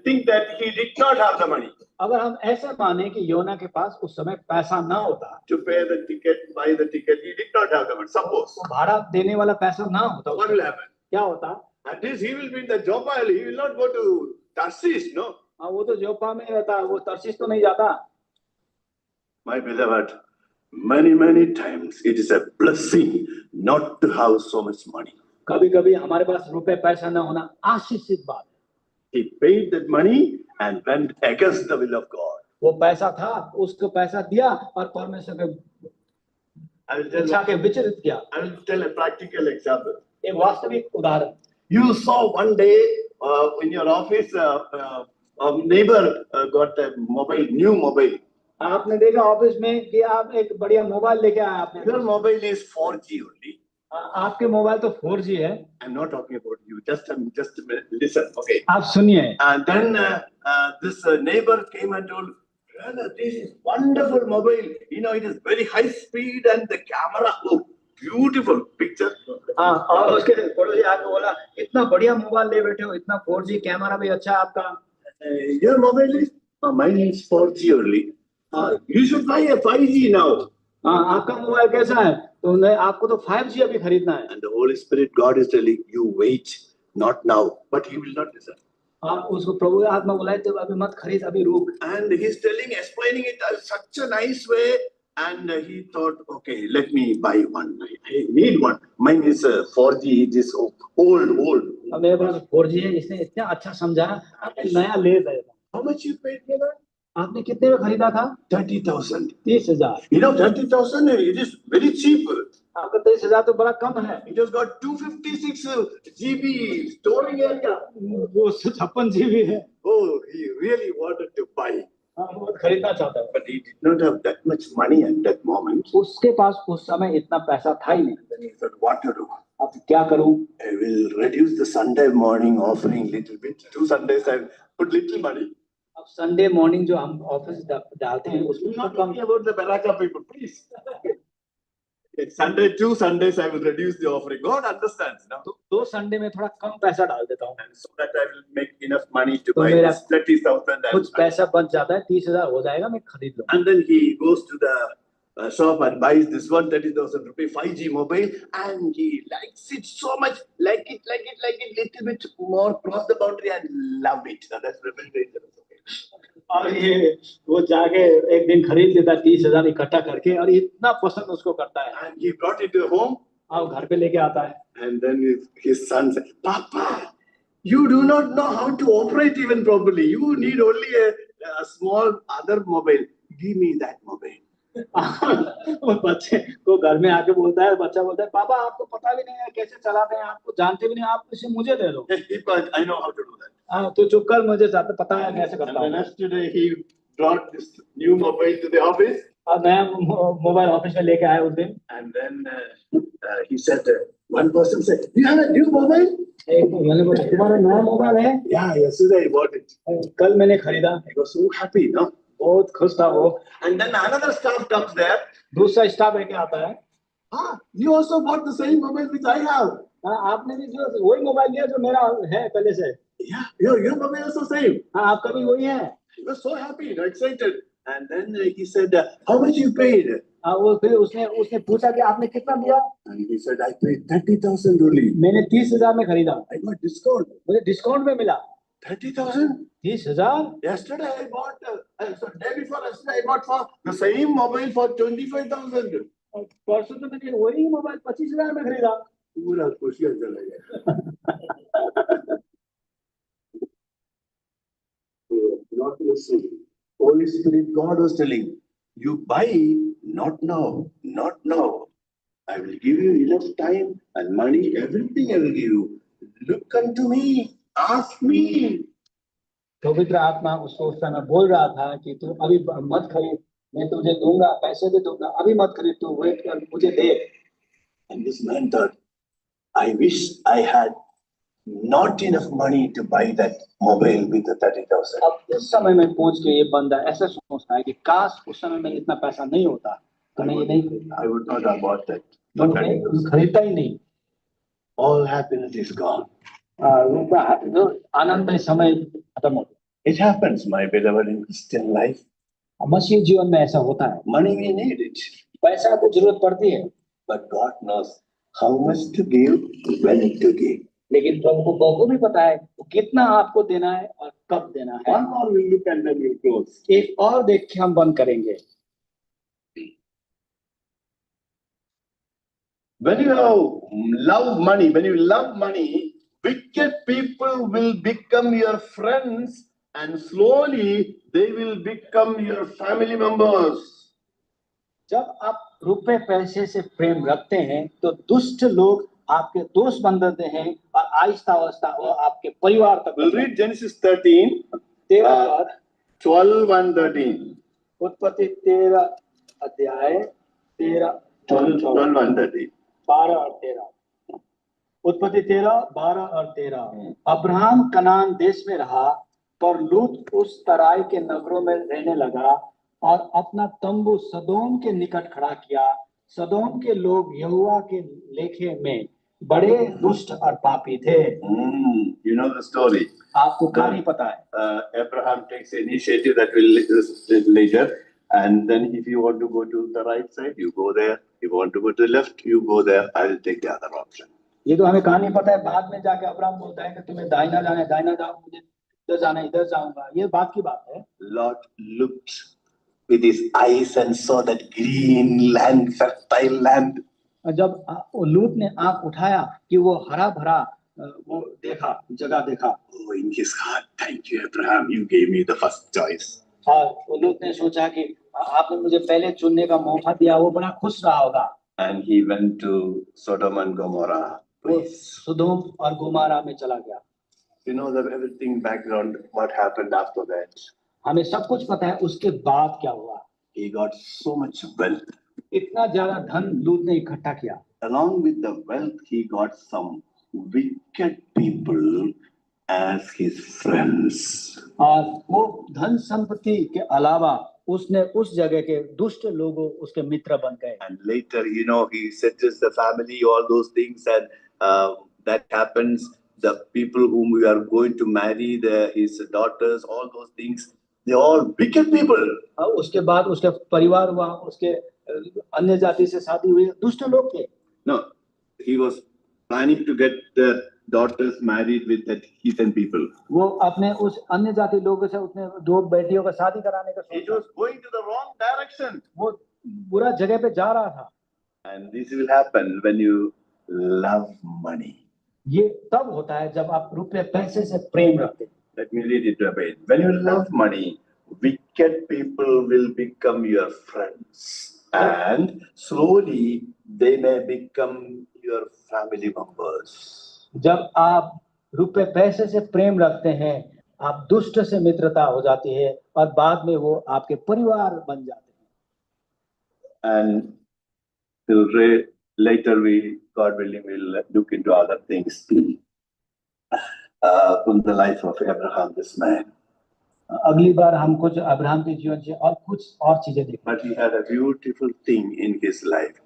Think that he did not have the money अगर हम ऐसे माने कि योना के पास उस समय पैसा ना होता, to pay the ticket, buy the ticket. He did not have the money. Suppose तो भाड़ा देने वाला पैसा ना होता, what will happen? क्या होता? At least he will be in the Joppa. He will not go to Tarshish, no? हाँ, वो तो जोपा में रहता, वो तर्शीश तो नहीं जाता। My beloved, many times it is a blessing not to have so much money. कभी-कभी हमारे पास रुपए पैसा ना होना आशीषित बात है। He paid that money and went against the will of God. वो पैसा था, उसको पैसा दिया और परमेश्वर के I will tell इच्छा के विचलित किया। I will tell a practical example. एक वास्तविक उदाहरण, You saw one day in your office, a neighbor got a mobile, new mobile. आपने देखा ऑफिस में कि आप एक बढ़िया मोबाइल लेके आए आपने। Your mobile is 4G only. आपके मोबाइल तो 4G है। I'm not talking about you. Just a minute. Listen, okay. आप सुनिए। And then this neighbor came and told, "Brother, this is wonderful mobile. You know, it is very high speed and the camera, oh, beautiful picture." हाँ, और उसके पड़ोसी आके बोला इतना बढ़िया मोबाइल ले बैठे हो, इतना 4G कैमरा भी अच्छा है आपका। Your mobile is, mine is 4G only. You should buy a 5G now. हाँ, आपका मोबाइल कैसा है? तो नहीं, आपको तो 5G अभी खरीदना है। And the Holy Spirit, God is telling you, wait, not now, but He will not listen. आप उसको प्रभु आत्मा बुलाए तो अभी मत खरीद, अभी रुक। And He's telling, explaining it in such a nice way. And he thought, okay, let me buy one. I need one. Mine is 4G. It is old. अब मेरे पास 4G है, इसने इतना अच्छा समझाया, आपने नया ले दे। How much you paid for that? आपने कितने में खरीदा था? 30,000. 30,000। You know, 30,000, it is very cheap. आपका 30,000 तो बड़ा कम है। It has got 256 GB storing area. वो 56 GB है। Oh, he really wanted to buy. हाँ, वो खरीदना चाहता है। But he did not have that much money at that moment. उसके पास उस समय इतना पैसा था ही नहीं। Then he said, what to do? अब क्या करूं? I will reduce the Sunday morning offering little bit. 2 Sundays I put little money. अब संडे मॉर्निंग जो हम ऑफिस डालते हैं उसमें Not come. talking about the Baraka people, please. It's Sunday, 2 Sundays I will reduce the offering. God understands now. तो 2 Sunday में थोड़ा कम पैसा डाल देता हूँ, And so that I will make enough money to तो buy मेरा this 30,000. कुछ पैसा बच जाता है, 30,000 हो जाएगा, मैं खरीद लूंगा। And then he goes to the shop and buys this 130,000 rupee 5G mobile, and he likes it so much, like it, little bit more, cross the boundary and love it. Now that's very dangerous. और ये वो जाके एक दिन खरीद लेता है 30,000 इकट्ठा करके, और इतना पसंद उसको करता है, And he brought it to home, और घर पे लेके आता है। and then his son said, "Papa, you do not know how to operate even properly. You need only a small other mobile. Give me that mobile." वो बच्चे को घर में आके बोलता है, बच्चा बोलता है, पापा आपको पता भी नहीं है कैसे चलाते हैं, आपको जानते भी नहीं, आप इसे मुझे दे दो। I know how to do that. हाँ, तो चुप कर, मुझे पता है कैसे And करता then हूँ। yesterday he brought this new mobile to the office, और नया मोबाइल ऑफिस में लेके आया उस दिन। and then he said, one person said, "You have a new mobile?" मैंने बोला, तुम्हारा नया मोबाइल है? Yeah, yesterday I bought it. कल मैंने खरीदा। I was so happy, no? बहुत खुश था वो। And then another staff comes there. दूसरा स्टाफ लेके आता है, Ah, you also bought the same mobile which I have. हाँ आपने भी जो वही मोबाइल लिया जो मेरा है पहले से। Yeah, your mobile is the same. हाँ आपका भी वही है। He was so happy, excited. And then he said, "How much you paid?" हाँ वो फिर उसने पूछा कि आपने कितना दिया? And he said, "I paid 30,000 only. मैंने 30,000 में खरीदा। I got discount." मुझे डिस्काउंट में मिला। 30,000? 30,000? Yesterday I bought, day before yesterday I bought for the same mobile for 25,000. परसों तो मैंने वही मोबाइल 25,000 में खरीदा। पूरा खुशियां चला गया। Not listening. Holy Spirit, God was telling, you buy, not now, not now. I will give you enough time and money, everything I will give you. Look unto me, ask me. पवित्र आत्मा उसको उस समय बोल रहा था कि तू अभी मत खरीद, मैं तुझे दूंगा, पैसे भी दूंगा, अभी मत खरीद, तू वेट कर, मुझे दे। And this man thought, I wish I had not enough money to buy that mobile with the 30,000. अब इस समय में पहुंच के ये बंदा ऐसा सोचता है कि काश उस समय में इतना पैसा नहीं होता तो मैं ये नहीं खरीदता। I would not have bought that. तो मैं खरीदता ही नहीं। All happiness is gone. जो आनंद इस समय खत्म हो गया। It happens, my beloved, in Christian life. मसीह जीवन में ऐसा होता है। Money we need it, पैसा को जरूरत पड़ती है, but God knows how much to give, when to give. लेकिन प्रभु को भी पता है कितना आपको देना है और कब देना है। One more we'll look and then we'll close. एक और देख के हम बंद करेंगे। When you love money, wicked people will become your friends, and slowly they will become your family members. जब आप रुपए पैसे से प्रेम रखते हैं तो दुष्ट लोग आपके दोस्त बन जाते हैं और आहिस्ता आहिस्ता वो आपके परिवार तक। We'll read Genesis 13, 12 and 13. उत्पत्ति 13 अध्याय 12 and 13. 12 और 13। उत्पत्ति 13, 12 और 13। अब्राहम कनान देश में रहा, पर लूत उस तराई के नगरों में रहने लगा और अपना तंबू सदोम के निकट खड़ा किया। सदोम के लोग यहोवा के लेखे में बड़े दुष्ट और पापी थे। You know the story. आपको कहानी पता है। Abraham takes initiative that will later, and then if you want to go to the right side, you go there. If you want to go to the left, you go there. I'll take the other option. ये तो हमें कहानी पता है। बाद में जाके Abraham बोलता है कि तुम्हें दाहिना जाना है, दाहिना जाओ, मुझे इधर जाना है, इधर जाऊंगा। ये बात की बात है। Lot looked with his eyes and saw that green land, fertile land. जब लूत ने आंख उठाया कि वो हरा भरा वो देखा, जगह देखा। Oh, in his heart, thank you, Abraham. You gave me the first choice. और वो लूत ने सोचा कि आपने मुझे पहले चुनने का मौका दिया, वो बड़ा खुश रहा होगा। And he went to Sodom and Gomorrah. वो सदोम और गोमारा में चला गया। You know the everything background, what happened after that. हमें सब कुछ पता है उसके बाद क्या हुआ। He got so much wealth. इतना ज्यादा धन लूत ने इकट्ठा किया। Along with the wealth, he got some wicked people as his friends. और वो धन संपत्ति के अलावा उसने उस जगह के दुष्ट लोगों उसके मित्र बन गए। And later, he settles the family, all those things, and that happens. The people whom we are going to marry, his daughters, all those things, they all wicked people. और उसके बाद उसके परिवार हुआ, उसके अन्य जाति से शादी हुई, दुष्ट लोग थे। No, he was planning to get the daughters married with that heathen people. वो अपने उस अन्य जाति लोगों से उसने दो बेटियों का शादी कराने का He सोचा। was going to the wrong direction. वो बुरा जगह पे जा रहा था। And this will happen when you love money. ये तब होता है जब आप रुपये पैसे से प्रेम रखते हैं। Let me read it a bit. When you love money, wicked people will become your friends. And slowly they may become your family members. जब आप रुपये पैसे से प्रेम रखते हैं, आप दुष्ट से मित्रता हो जाती है और बाद में वो आपके परिवार बन जाते हैं। And later God willing, will look into other things from the life of Abraham, this man. अगली बार हम कुछ अब्राहम के जीवन से और कुछ और चीजें देखेंगे। But he had a beautiful thing in his life.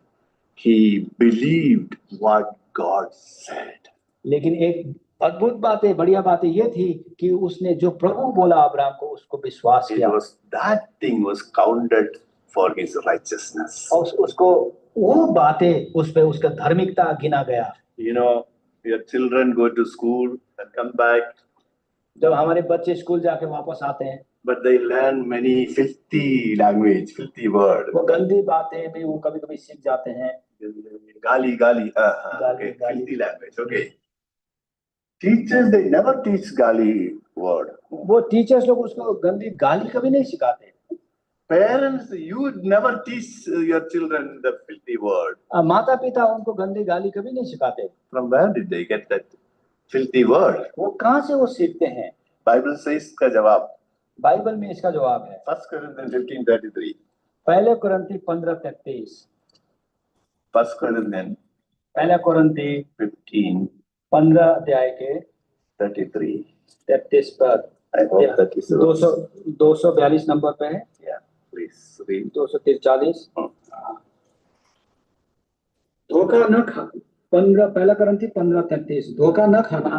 He believed what God said. लेकिन एक अद्भुत बात है, बढ़िया बात है ये थी कि उसने जो प्रभु बोला अब्राहम को उसको विश्वास किया। That thing was counted for his righteousness. और उसको वो बातें उस पे उसका धार्मिकता गिना गया। Your children go to school and come back. जब हमारे बच्चे स्कूल जाके वापस आते हैं, but they learn many filthy language, filthy word. वो गंदी बातें भी वो कभी-कभी सीख जाते हैं। Gali, okay, filthy language, okay. Teachers, they never teach gali word. वो टीचर्स लोग उसको गंदी गाली कभी नहीं सिखाते। Parents, you would never teach your children the filthy word. माता पिता उनको गंदी गाली कभी नहीं सिखाते। From where did they get that filthy word? वो कहाँ से वो सीखते हैं? Bible says का जवाब, बाइबल में इसका जवाब है 1 Corinthians 15:33. पहले कुरिन्ती 15:33। 1 Corinthians पहला कुरिन्ती 15 अध्याय के 33 पर। I hope that is 242 number पे है। Yeah, please read. 243। धोखा न खा 15 पहला कुरिन्ती 15:33। धोखा न खाना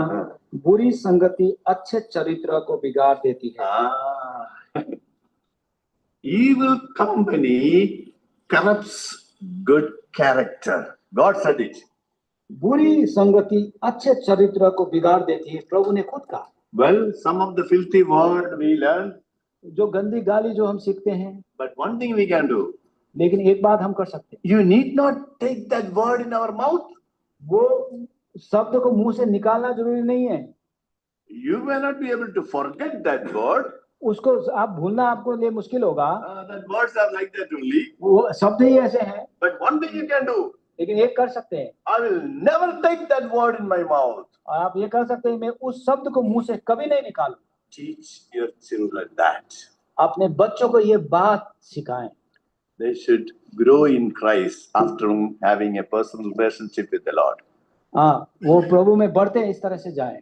बुरी संगति अच्छे चरित्र को बिगाड़ देती है। Evil company corrupts good character. God said it. बुरी संगति अच्छे चरित्र को बिगाड़ देती है, प्रभु ने खुद कहा। Well, some of the filthy word we learn. जो गंदी गाली जो हम सीखते हैं, but one thing we can do. लेकिन एक बात हम कर सकते हैं। You need not take that word in our mouth. वो शब्द को मुंह से निकालना जरूरी नहीं है। You may not be able to forget that word. उसको आप भूलना आपको लिए मुश्किल होगा। That words are like that only. वो शब्द ही ऐसे हैं। But one thing you can do. लेकिन एक कर सकते हैं। I will never take that word in my mouth. और आप ये कर सकते हैं, मैं उस शब्द को मुंह से कभी नहीं निकालूं। Teach your children that. अपने बच्चों को ये बात सिखाएं। They should grow in Christ after having a personal relationship with the Lord. हाँ, वो प्रभु में बढ़ते हैं, इस तरह से जाएं।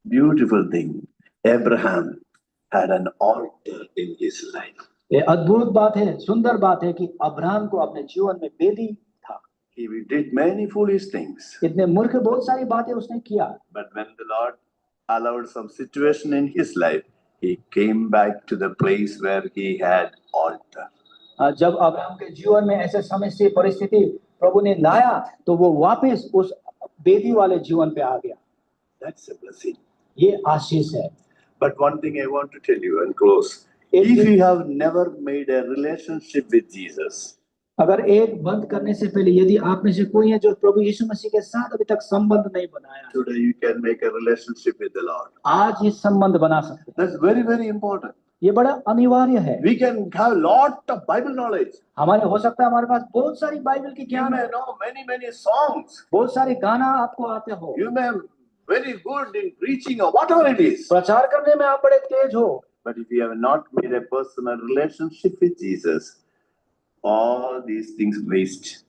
Beautiful thing. Abraham had an altar in his life. ये अद्भुत बात है, सुंदर बात है कि अब्राहम को अपने जीवन में वेदी था। He did many foolish things. इतने मूर्ख बहुत सारी बातें उसने किया। But when the Lord allowed some situation in his life, he came back to the place where he had altar. जब अब्राहम के जीवन में ऐसे समस्या परिस्थिति प्रभु ने लाया, तो वो वापस उस वेदी वाले जीवन पे आ गया। That's a blessing. ये आशीष है। But one thing I want to tell you and close. If you have never made a relationship with Jesus, अगर एक बंद करने से पहले यदि आप में से कोई है जो प्रभु यीशु मसीह के साथ अभी तक संबंध नहीं बनाया, today you can make a relationship with the Lord. आज ये संबंध बना सकते हैं। That's very, very important. ये बड़ा अनिवार्य है। We can have lot of Bible knowledge. हमारे हो सकता है हमारे पास बहुत सारी बाइबल की You ज्ञान may है, know many songs. बहुत सारे गाना आपको आते हो, You may be very good in preaching or whatever it is. प्रचार करने में आप बड़े तेज हो, But if you have not made a personal relationship with Jesus, all these things waste.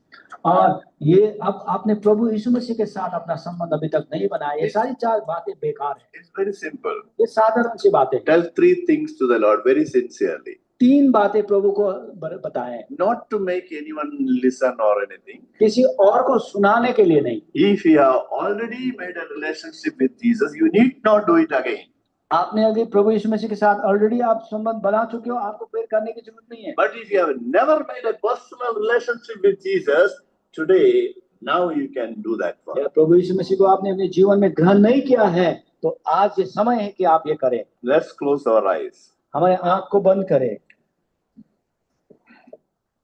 और ये अब आपने प्रभु यीशु मसीह के साथ अपना संबंध अभी तक नहीं बनाया, ये सारी 4 बातें बेकार है। It's very simple. ये साधारण सी बातें हैं। Tell 3 things to the Lord very sincerely. 3 बातें प्रभु को बताएं, Not to make anyone listen or anything. किसी और को सुनाने के लिए नहीं। If you have already made a relationship with Jesus, you need not do it again. आपने अगर प्रभु यीशु मसीह के साथ ऑलरेडी आप संबंध बना चुके हो, आपको फिर करने की जरूरत नहीं है। But if you have never made a personal relationship with Jesus, today, now you can do that for him. प्रभु यीशु मसीह को आपने अपने जीवन में ग्रहण नहीं किया है, तो आज ये समय है कि आप ये करें। Let's close our eyes. हमारे आंख को बंद करें।